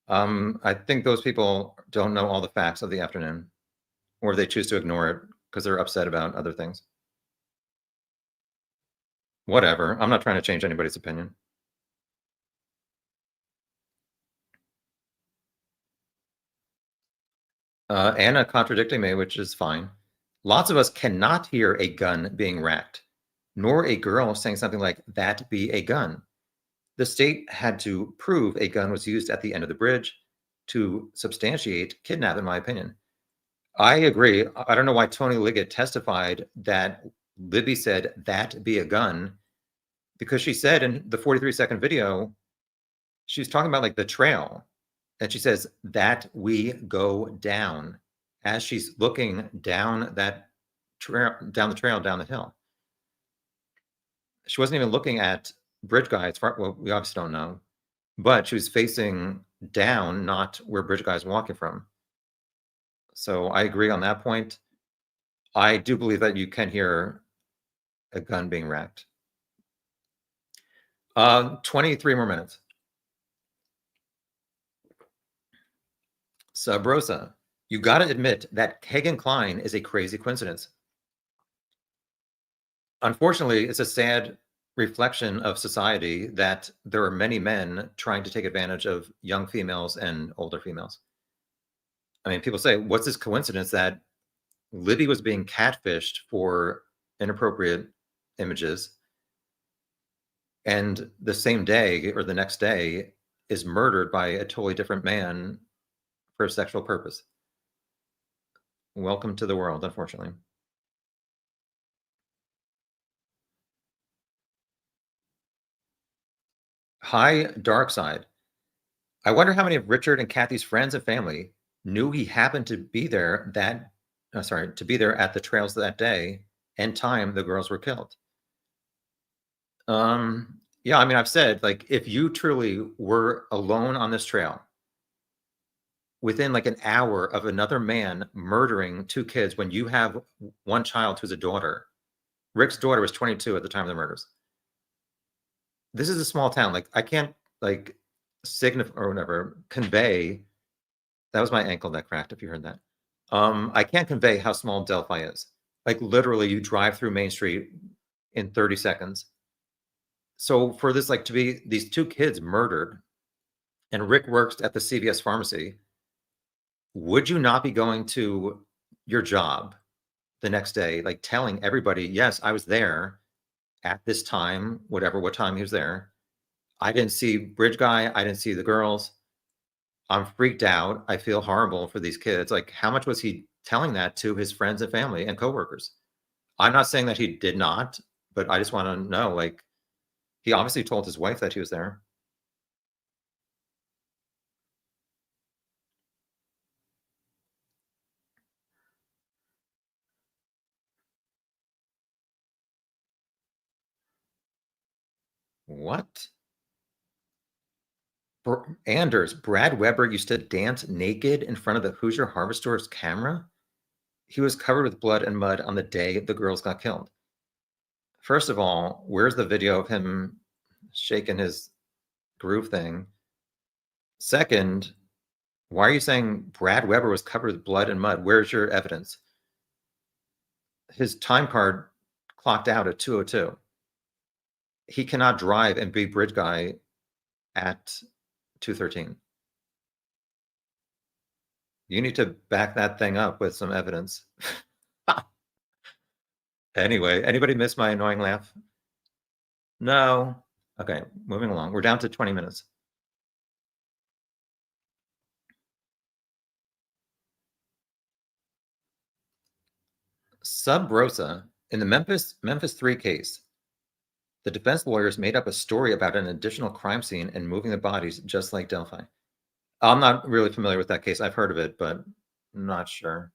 Speaker 1: I think those people don't know all the facts of the afternoon, or they choose to ignore it because they're upset about other things. Whatever. I'm not trying to change anybody's opinion. Anna contradicting me, which is fine. Lots of us cannot hear a gun being racked, nor a girl saying something like, that be a gun. The state had to prove a gun was used at the end of the bridge to substantiate kidnap, in my opinion. I agree. I don't know why Tony Liggett testified that Libby said that be a gun, because she said in the 43-second video, she was talking about like the trail, and she says that we go down as she's looking down that trail, down the hill. She wasn't even looking at Bridge Guy. Well, we obviously don't know, but she was facing down, not where Bridge Guy is walking from. So I agree on that point. I do believe that you can hear a gun being racked. 23 more minutes. Sub Rosa, you got to admit that Hagen Klein is a crazy coincidence. Unfortunately, it's a sad reflection of society that there are many men trying to take advantage of young females and older females. I mean, people say, what's this coincidence that Libby was being catfished for inappropriate images, and the same day or the next day is murdered by a totally different man for a sexual purpose? Welcome to the world, unfortunately. Hi, dark side. I wonder how many of Richard and Kathy's friends and family knew he happened to be there to be there at the trails that day and time the girls were killed. Yeah, I mean, I've said, like, if you truly were alone on this trail within like an hour of another man murdering two kids, when you have one child who's a daughter, Rick's daughter was 22 at the time of the murders. This is a small town. Like, I can't like signify or whatever, convey. That was my ankle that cracked, if you heard that. I can't convey how small Delphi is. Like, literally, you drive through Main Street in 30 seconds. So for this, like, to be these two kids murdered, and Rick works at the CVS pharmacy, would you not be going to your job the next day, like telling everybody, yes, I was there at this time, whatever, what time he was there. I didn't see Bridge Guy. I didn't see the girls. I'm freaked out. I feel horrible for these kids. Like, how much was he telling that to his friends and family and coworkers? I'm not saying that he did not, but I just want to know, like, he obviously told his wife that he was there. What? Anders, Brad Weber used to dance naked in front of the Hoosier Harvest Store's camera? He was covered with blood and mud on the day the girls got killed. First of all, where's the video of him shaking his groove thing? Second, why are you saying Brad Weber was covered with blood and mud? Where's your evidence? His time card clocked out at 2:02. He cannot drive and be Bridge Guy at 2:13. You need to back that thing up with some evidence. Anyway, anybody miss my annoying laugh? No. Okay, moving along. We're down to 20 minutes. Sub Rosa, in the Memphis 3 case, the defense lawyers made up a story about an additional crime scene and moving the bodies just like Delphi. I'm not really familiar with that case. I've heard of it, but I'm not sure.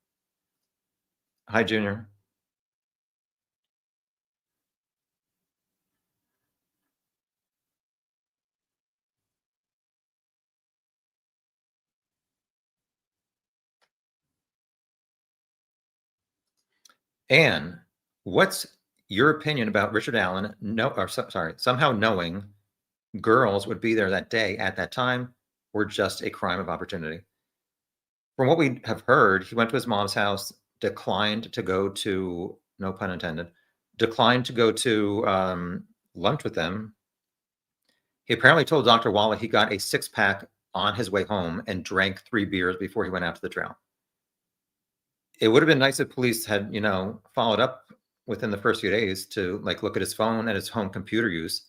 Speaker 1: Hi, Junior. Anne, what's your opinion about Richard Allen? Somehow knowing girls would be there that day at that time, or just a crime of opportunity? From what we have heard, he went to his mom's house, declined to go to, no pun intended, declined to go to lunch with them. He apparently told Dr. Walla he got a 6-pack on his way home and drank 3 beers before he went out to the trail. It would have been nice if police had, followed up within the first few days to look at his phone and his home computer use.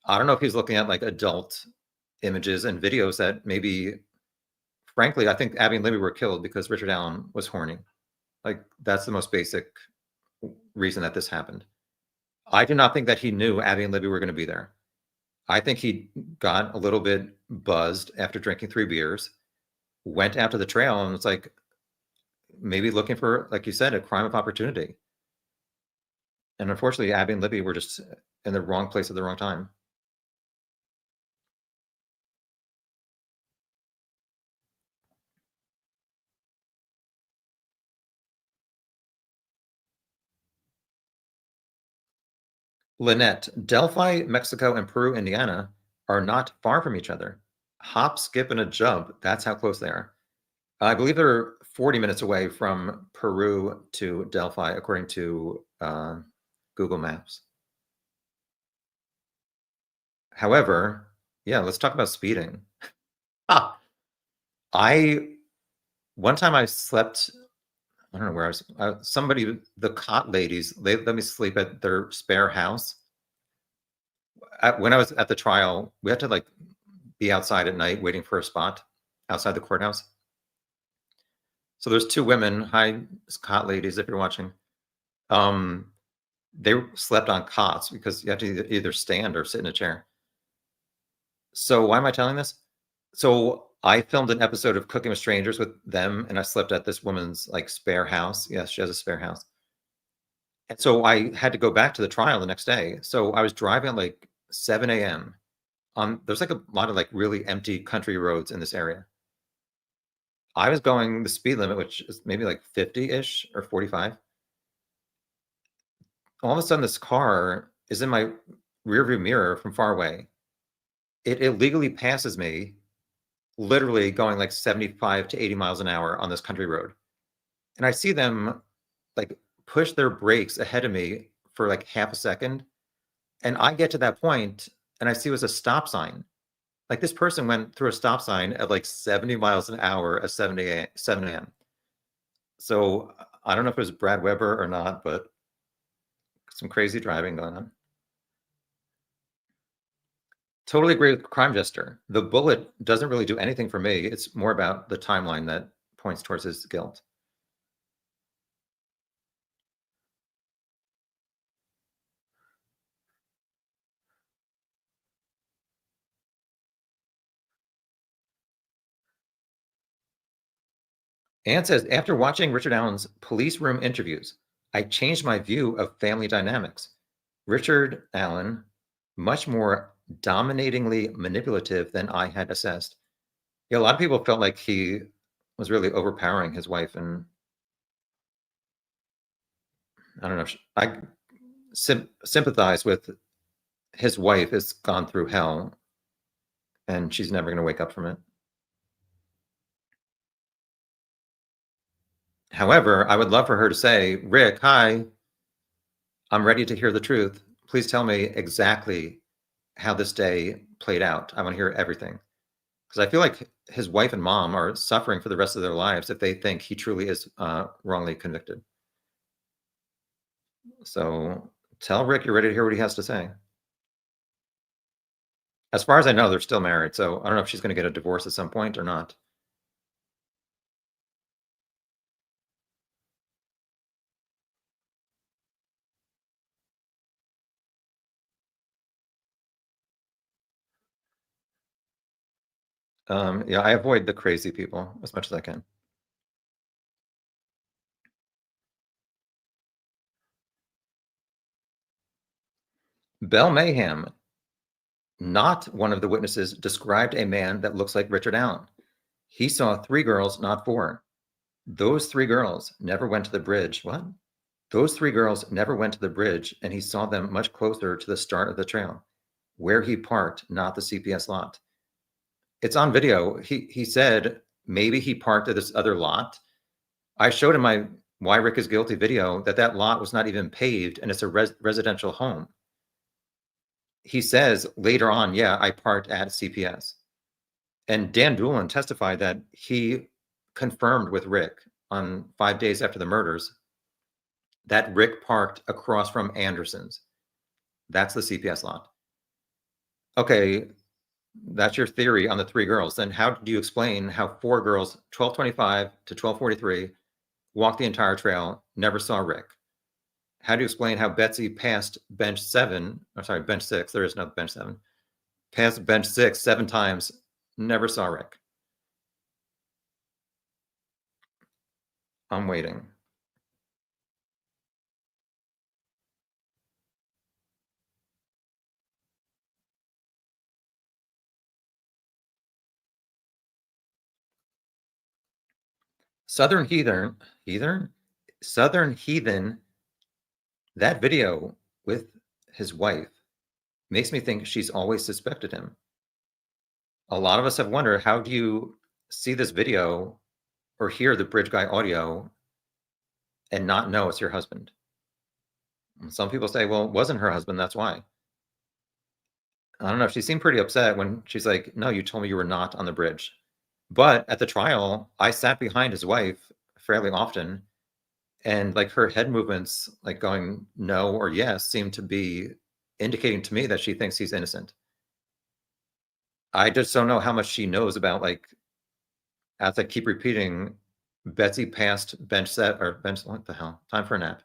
Speaker 1: I don't know if he's looking at adult images and videos that maybe, frankly, I think Abby and Libby were killed because Richard Allen was horny. That's the most basic reason that this happened. I do not think that he knew Abby and Libby were going to be there. I think he got a little bit buzzed after drinking 3 beers, went out to the trail, and was maybe looking for, like you said, a crime of opportunity. And unfortunately, Abby and Libby were just in the wrong place at the wrong time. Lynette, Delphi, Mexico, and Peru, Indiana are not far from each other. Hop, skip, and a jump. That's how close they are. I believe they're 40 minutes away from Peru to Delphi, according to Google Maps. However, yeah, let's talk about speeding. One time I slept, I don't know where I was, the cot ladies, they let me sleep at their spare house. When I was at the trial, we had to be outside at night waiting for a spot outside the courthouse. So there's 2 women, hi, cot ladies, if you're watching. They slept on cots because you have to either stand or sit in a chair. So why am I telling this? So I filmed an episode of Cooking with Strangers with them, and I slept at this woman's spare house. Yes, she has a spare house. And so I had to go back to the trial the next day. So I was driving at 7 a.m. There's a lot of really empty country roads in this area. I was going the speed limit, which is maybe 50-ish or 45. All of a sudden, this car is in my rearview mirror from far away. It illegally passes me, literally going 75 to 80 miles an hour on this country road. And I see them push their brakes ahead of me for half a second. And I get to that point and I see it was a stop sign. This person went through a stop sign at 70 miles an hour at 7 a.m. So I don't know if it was Brad Weber or not, but some crazy driving going on. Totally agree with Crime Jester. The bullet doesn't really do anything for me. It's more about the timeline that points towards his guilt. Anne says, after watching Richard Allen's police room interviews, I changed my view of family dynamics. Richard Allen, much more dominatingly manipulative than I had assessed. Yeah, a lot of people felt like he was really overpowering his wife, and I don't know. I sympathize with his wife has gone through hell, and she's never going to wake up from it. However, I would love for her to say, Rick, hi, I'm ready to hear the truth. Please tell me exactly how this day played out. I want to hear everything. Because I feel like his wife and mom are suffering for the rest of their lives if they think he truly is wrongly convicted. So tell Rick you're ready to hear what he has to say. As far as I know, they're still married. So I don't know if she's going to get a divorce at some point or not. Yeah, I avoid the crazy people as much as I can. Bell Mayhem, not one of the witnesses, described a man that looks like Richard Allen. He saw 3 girls, not 4. Those 3 girls never went to the bridge. What? Those three girls never went to the bridge, and he saw them much closer to the start of the trail, where he parked, not the CPS lot. It's on video. He said maybe he parked at this other lot. I showed him my Why Rick is Guilty video that lot was not even paved, and it's a residential home. He says later on, yeah, I parked at CPS. And Dan Doolin testified that he confirmed with Rick on 5 days after the murders that Rick parked across from Anderson's. That's the CPS lot. Okay, that's your theory on the three girls. Then how do you explain how four girls, 1225 to 1243, walked the entire trail, never saw Rick? How do you explain how Betsy passed bench 6, there is no bench 7, passed bench 6 7 times, never saw Rick? I'm waiting. Southern Heathen, that video with his wife makes me think she's always suspected him. A lot of us have wondered, how do you see this video or hear the bridge guy audio and not know it's your husband? And some people say, well, it wasn't her husband, that's why. I don't know. She seemed pretty upset when she's like, no, you told me you were not on the bridge. But at the trial, I sat behind his wife fairly often, and like her head movements, like going no or yes, seem to be indicating to me that she thinks he's innocent. I just don't know how much she knows about, like, as I keep repeating, Betsy passed bench set or bench, what the hell? Time for a nap.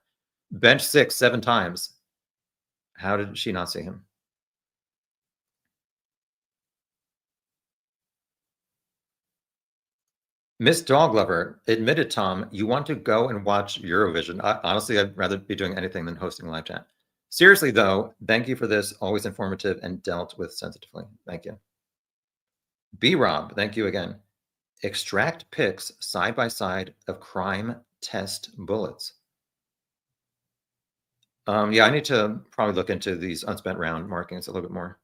Speaker 1: Bench 6 7 times. How did she not see him? Miss Dog Lover admitted, Tom, you want to go and watch Eurovision. Honestly, I'd rather be doing anything than hosting a live chat. Seriously, though, thank you for this. Always informative and dealt with sensitively. Thank you. B-Rob, thank you again. Extract pics side by side of crime test bullets. Yeah, I need to probably look into these unspent round markings a little bit more.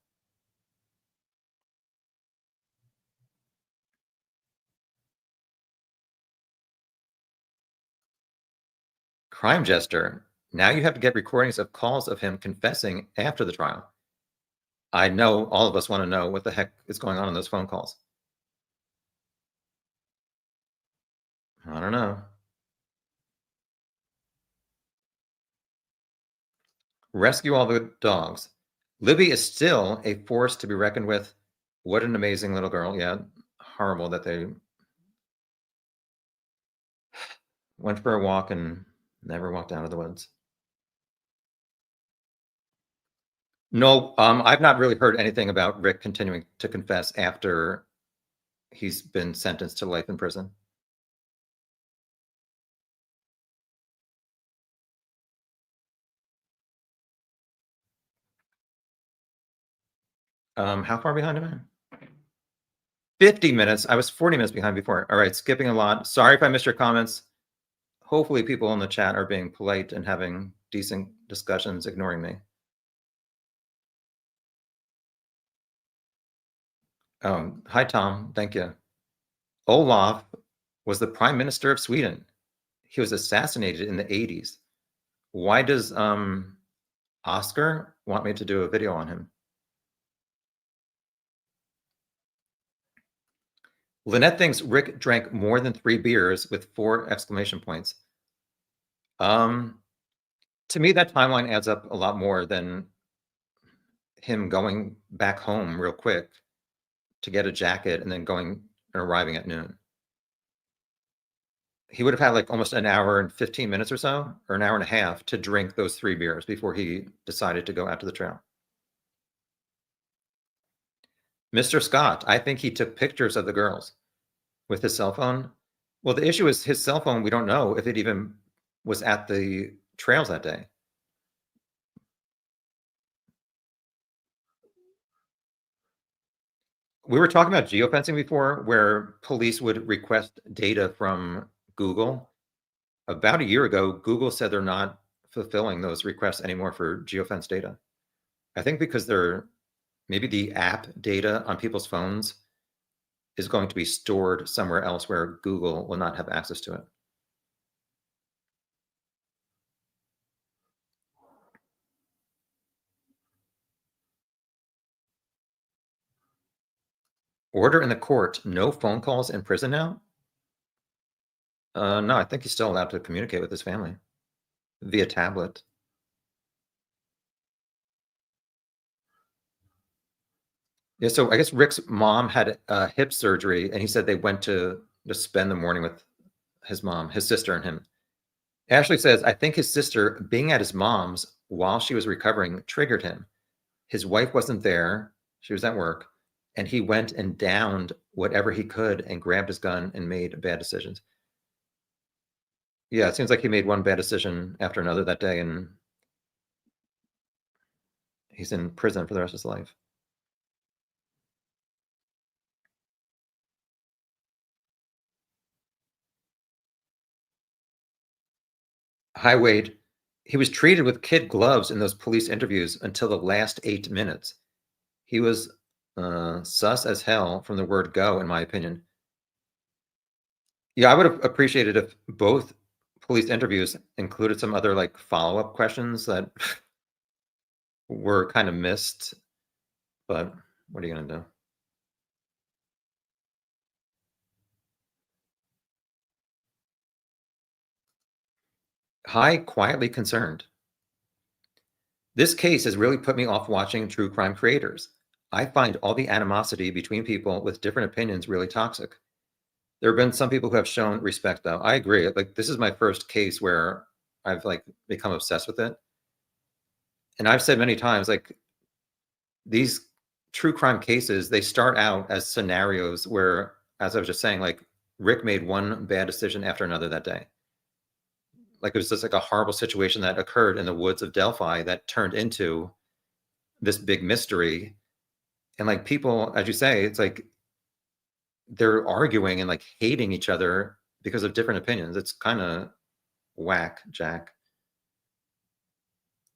Speaker 1: Crime Jester. Now you have to get recordings of calls of him confessing after the trial. I know all of us want to know what the heck is going on in those phone calls. I don't know. Rescue all the dogs. Libby is still a force to be reckoned with. What an amazing little girl. Yeah, horrible that they went for a walk and never walked out of the woods. No, I've not really heard anything about Rick continuing to confess after he's been sentenced to life in prison. How far behind am I? 50 minutes. I was 40 minutes behind before. All right, skipping a lot. Sorry if I missed your comments. Hopefully people in the chat are being polite and having decent discussions, ignoring me. Hi, Tom. Thank you. Olaf was the Prime Minister of Sweden. He was assassinated in the 80s. Why does Oscar want me to do a video on him? Lynette thinks Rick drank more than 3 beers with 4 exclamation points. To me, that timeline adds up a lot more than him going back home real quick to get a jacket and then going and arriving at noon. He would have had like almost an hour and 15 minutes or so, or an hour and a half to drink those 3 beers before he decided to go out to the trail. Mr. Scott, I think he took pictures of the girls with his cell phone. Well, the issue is his cell phone, we don't know if it even was at the trails that day. We were talking about geofencing before, where police would request data from Google. About a year ago, Google said they're not fulfilling those requests anymore for geofence data. I think because maybe the app data on people's phones is going to be stored somewhere else where Google will not have access to it. Order in the court, no phone calls in prison now? No, I think he's still allowed to communicate with his family via tablet. Yeah, so I guess Rick's mom had hip surgery, and he said they went to just spend the morning with his mom, his sister, and him. Ashley says, I think his sister being at his mom's while she was recovering triggered him. His wife wasn't there. She was at work. And he went and downed whatever he could and grabbed his gun and made bad decisions. Yeah, it seems like he made one bad decision after another that day, and he's in prison for the rest of his life. Hi, Wade. He was treated with kid gloves in those police interviews until the last 8 minutes. He was sus as hell from the word go, in my opinion. Yeah, I would have appreciated if both police interviews included some other like follow-up questions that were kind of missed, but what are you going to do? Hi, quietly concerned. This case has really put me off watching true crime creators. I find all the animosity between people with different opinions really toxic. There have been some people who have shown respect, though. I agree. Like, this is my first case where I've like become obsessed with it. And I've said many times, like, these true crime cases, they start out as scenarios where, as I was just saying, like, Rick made one bad decision after another that day. Like, it was just like a horrible situation that occurred in the woods of Delphi that turned into this big mystery. And like people, as you say, it's like they're arguing and like hating each other because of different opinions. It's kind of whack, Jack.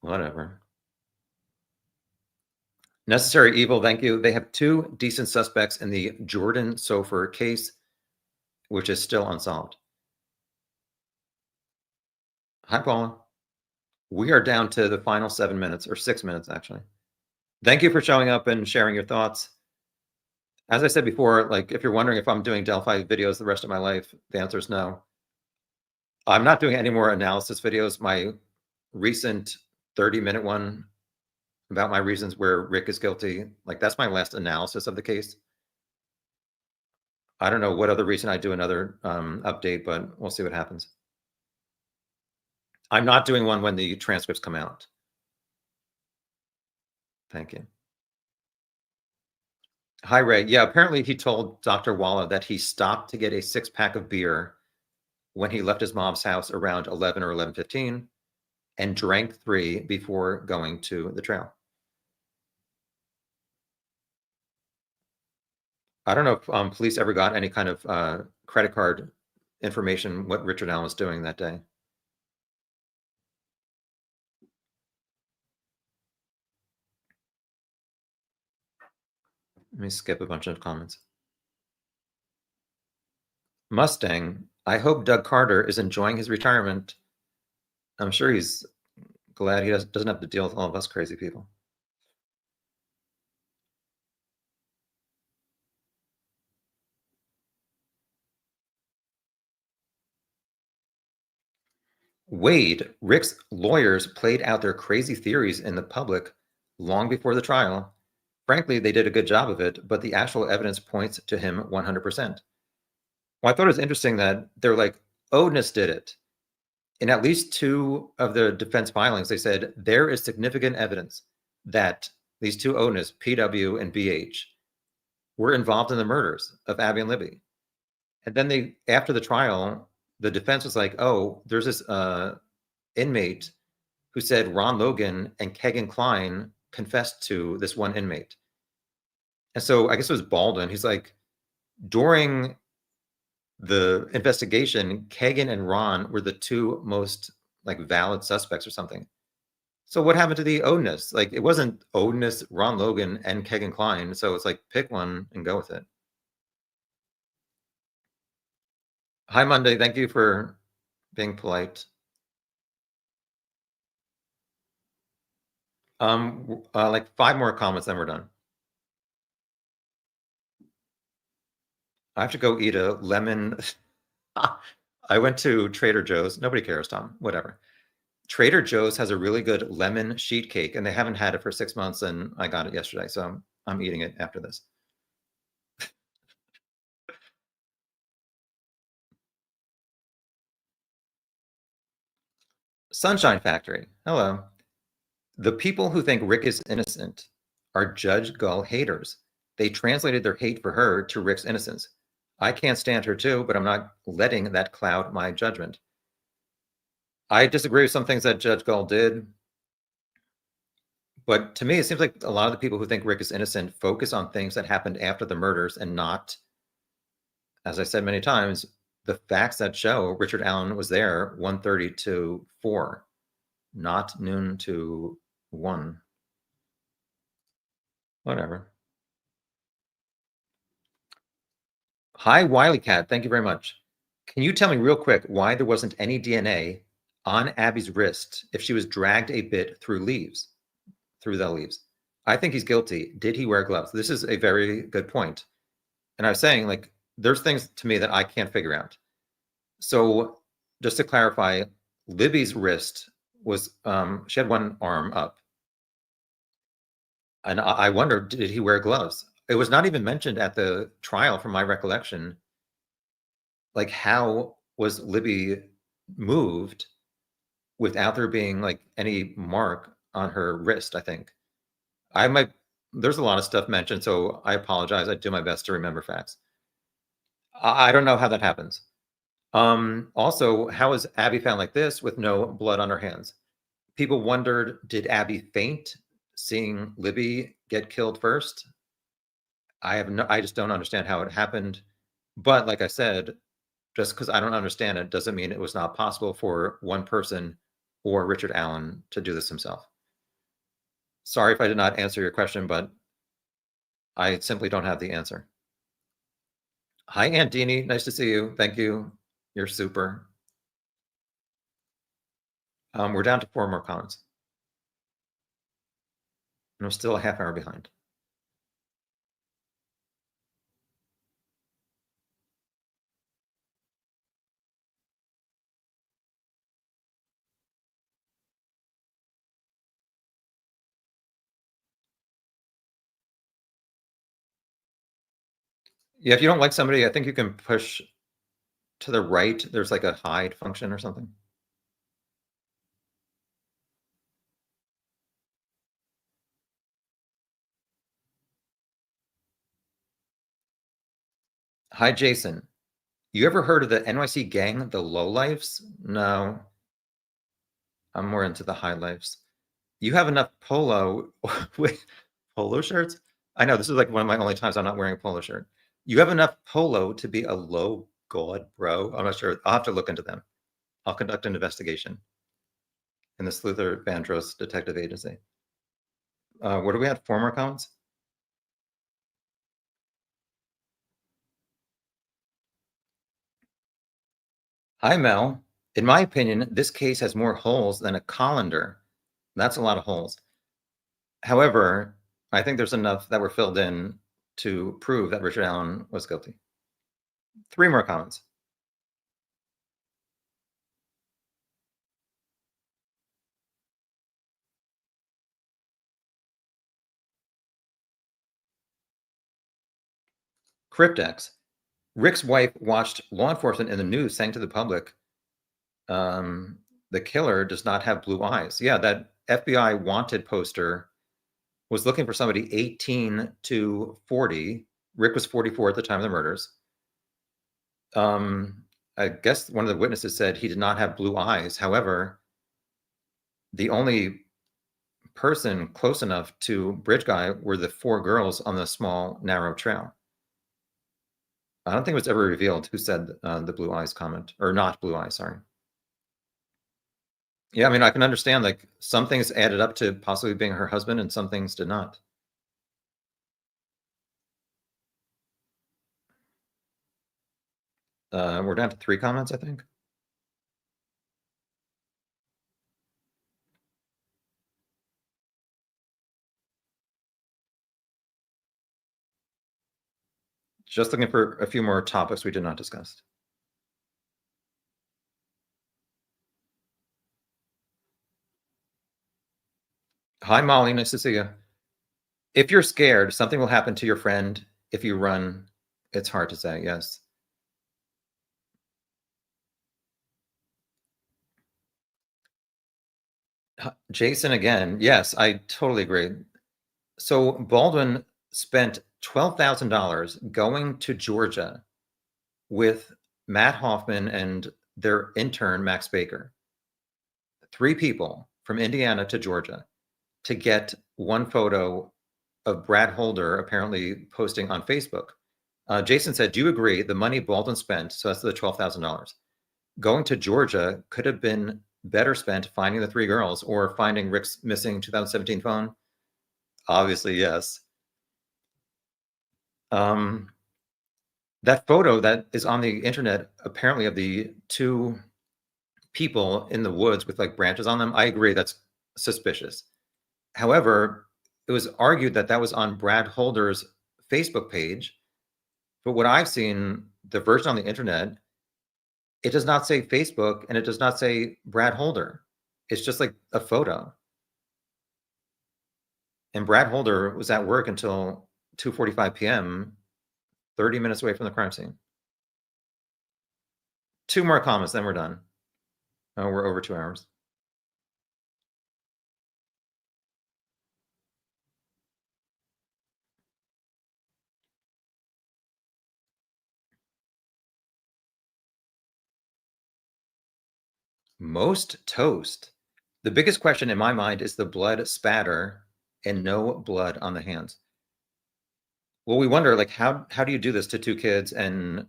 Speaker 1: Whatever. Necessary Evil, thank you. They have two decent suspects in the Jordan Sofer case, which is still unsolved. Hi, Paula. We are down to the final 7 minutes, or 6 minutes, actually. Thank you for showing up and sharing your thoughts. As I said before, like if you're wondering if I'm doing Delphi videos the rest of my life, the answer is no. I'm not doing any more analysis videos. My recent 30-minute one about my reasons where Rick is guilty, like that's my last analysis of the case. I don't know what other reason I do another update, but we'll see what happens. I'm not doing one when the transcripts come out. Thank you. Hi, Ray. Yeah, apparently he told Dr. Walla that he stopped to get a 6-pack of beer when he left his mom's house around 11 or 11:15 and drank 3 before going to the trail. I don't know if police ever got any kind of credit card information, what Richard Allen was doing that day. Let me skip a bunch of comments. Mustang, I hope Doug Carter is enjoying his retirement. I'm sure he's glad he doesn't have to deal with all of us crazy people. Wade, Rick's lawyers played out their crazy theories in the public long before the trial. Frankly, they did a good job of it, but the actual evidence points to him 100%. Well, I thought it was interesting that they're like, Odinus did it. In at least 2 of the defense filings, they said there is significant evidence that these 2 Odinus, PW and BH, were involved in the murders of Abby and Libby. And then after the trial, the defense was like, oh, there's this inmate who said Ron Logan and Kegan Kline confessed to this one inmate. And so I guess it was Baldwin. He's like, during the investigation, Kegan and Ron were the 2 most like valid suspects or something. So what happened to the Odinist? Like it wasn't Odinist, Ron Logan, and Kegan Kline. So it's like pick one and go with it. Hi Monday, thank you for being polite. Like 5 more comments, then we're done. I have to go eat a lemon. I went to Trader Joe's. Nobody cares, Tom. Whatever. Trader Joe's has a really good lemon sheet cake, and they haven't had it for 6 months, and I got it yesterday, so I'm eating it after this. Sunshine Factory. Hello. The people who think Rick is innocent are Judge Gull haters. They translated their hate for her to Rick's innocence. I can't stand her too, but I'm not letting that cloud my judgment. I disagree with some things that Judge Gull did, but to me, it seems like a lot of the people who think Rick is innocent focus on things that happened after the murders and not, as I said many times, the facts that show Richard Allen was there 1:30 to 4, not noon to 1. Whatever. Hi, Wiley Cat. Thank you very much. Can you tell me real quick why there wasn't any DNA on Abby's wrist if she was dragged a bit through the leaves? I think he's guilty. Did he wear gloves? This is a very good point. And I was saying, like, there's things to me that I can't figure out. So just to clarify, Libby's wrist was, she had one arm up. And I wondered, did he wear gloves? It was not even mentioned at the trial from my recollection. Like, how was Libby moved without there being like any mark on her wrist? I think there's a lot of stuff mentioned, so I apologize. I do my best to remember facts. I don't know how that happens. Also, how is Abby found like this with no blood on her hands? People wondered, did Abby faint seeing Libby get killed first? I just don't understand how it happened. But like I said, just because I don't understand it doesn't mean it was not possible for one person or Richard Allen to do this himself. Sorry if I did not answer your question, but I simply don't have the answer. Hi, Aunt Deanie. Nice to see you. Thank you. You're super. We're down to 4 more comments. And I'm still a half hour behind. Yeah, if you don't like somebody, I think you can push to the right. There's like a hide function or something. Hi, Jason. You ever heard of the NYC gang, the Lowlifes? No. I'm more into the high lives. You have enough polo with polo shirts? I know this is like one of my only times I'm not wearing a polo shirt. You have enough polo to be a low god, bro. I'm not sure. I'll have to look into them. I'll conduct an investigation in the Sluther Vandross Detective Agency. What do we have? 4 more comments? Hi, Mel. In my opinion, this case has more holes than a colander. That's a lot of holes. However, I think there's enough that were filled in to prove that Richard Allen was guilty. 3 more comments. Cryptex. Rick's wife watched law enforcement in the news saying to the public, the killer does not have blue eyes. Yeah, that FBI wanted poster was looking for somebody 18 to 40. Rick was 44 at the time of the murders. I guess one of the witnesses said he did not have blue eyes. However, the only person close enough to Bridge Guy were the 4 girls on the small, narrow trail. I don't think it was ever revealed who said the blue eyes comment, or not blue eyes, sorry. Yeah, I mean, I can understand, like, some things added up to possibly being her husband and some things did not. We're down to 3 comments, I think. Just looking for a few more topics we did not discuss. Hi, Molly. Nice to see you. If you're scared, something will happen to your friend. If you run, it's hard to say. Yes. Jason again. Yes, I totally agree. So Baldwin spent $12,000 going to Georgia with Matt Hoffman and their intern, Max Baker. 3 people from Indiana to Georgia to get one photo of Brad Holder apparently posting on Facebook. Jason said, do you agree the money Baldwin spent, so that's the $12,000, going to Georgia could have been better spent finding the 3 girls or finding Rick's missing 2017 phone? Obviously, yes. That photo that is on the internet, apparently, of the 2 people in the woods with like branches on them, I agree that's suspicious. However, it was argued that that was on Brad Holder's Facebook page. But what I've seen, the version on the internet, it does not say Facebook and it does not say Brad Holder. It's just like a photo. And Brad Holder was at work until 2:45 p.m., 30 minutes away from the crime scene. 2 more comments, then we're done. Oh, we're over 2 hours. Most toast. The biggest question in my mind is the blood spatter and no blood on the hands. Well, we wonder, like, how do you do this to 2 kids and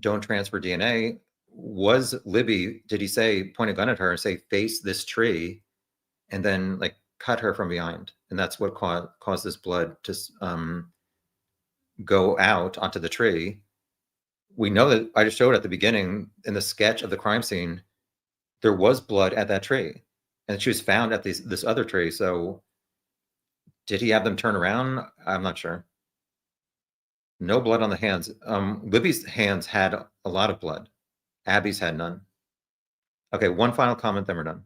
Speaker 1: don't transfer DNA? Was Libby, did he say, point a gun at her and say, face this tree, and then like cut her from behind? And that's what caused this blood to go out onto the tree. We know that I just showed at the beginning in the sketch of the crime scene, there was blood at that tree, and she was found at this other tree. So did he have them turn around? I'm not sure. No blood on the hands. Libby's hands had a lot of blood. Abby's had none. Okay, one final comment, then we're done.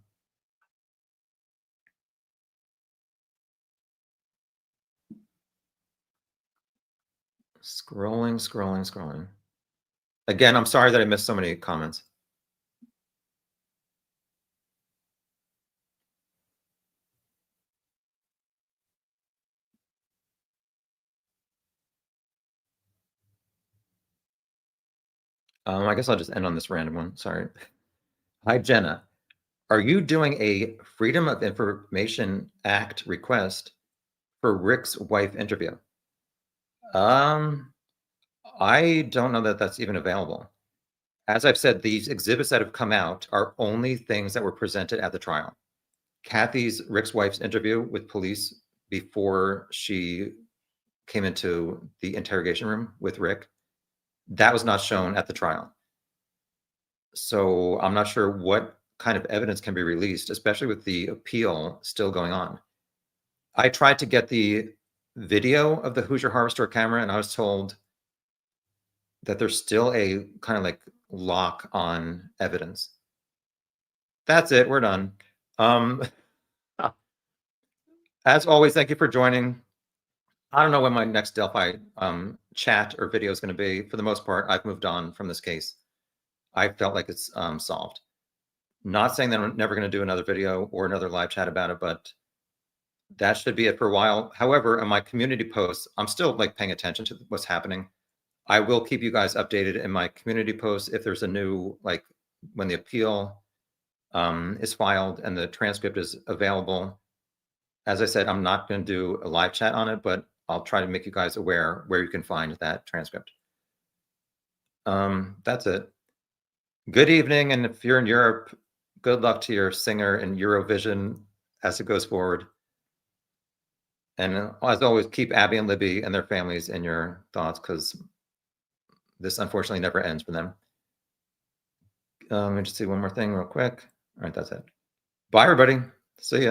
Speaker 1: Scrolling. Again, I'm sorry that I missed so many comments. I guess I'll just end on this random one. Sorry. Hi, Jenna. Are you doing a Freedom of Information Act request for Rick's wife interview? I don't know that that's even available. As I've said, these exhibits that have come out are only things that were presented at the trial. Kathy's, Rick's wife's interview with police before she came into the interrogation room with Rick, that was not shown at the trial. So I'm not sure what kind of evidence can be released, especially with the appeal still going on. I tried to get the video of the Hoosier Harbor Store camera, and I was told that there's still a kind of like lock on evidence. That's it. We're done. As always, thank you for joining. I don't know when my next Delphi chat or video is going to be. For the most part, I've moved on from this case. I felt like it's solved. Not saying that I'm never going to do another video or another live chat about it, but that should be it for a while. However, in my community posts, I'm still like paying attention to what's happening. I will keep you guys updated in my community posts if there's a new, like when the appeal is filed and the transcript is available. As I said, I'm not going to do a live chat on it, but I'll try to make you guys aware where you can find that transcript. That's it. Good evening. And if you're in Europe, good luck to your singer in Eurovision as it goes forward. And as always, keep Abby and Libby and their families in your thoughts, because this unfortunately never ends for them. Let me just see one more thing real quick. All right, that's it. Bye, everybody. See ya.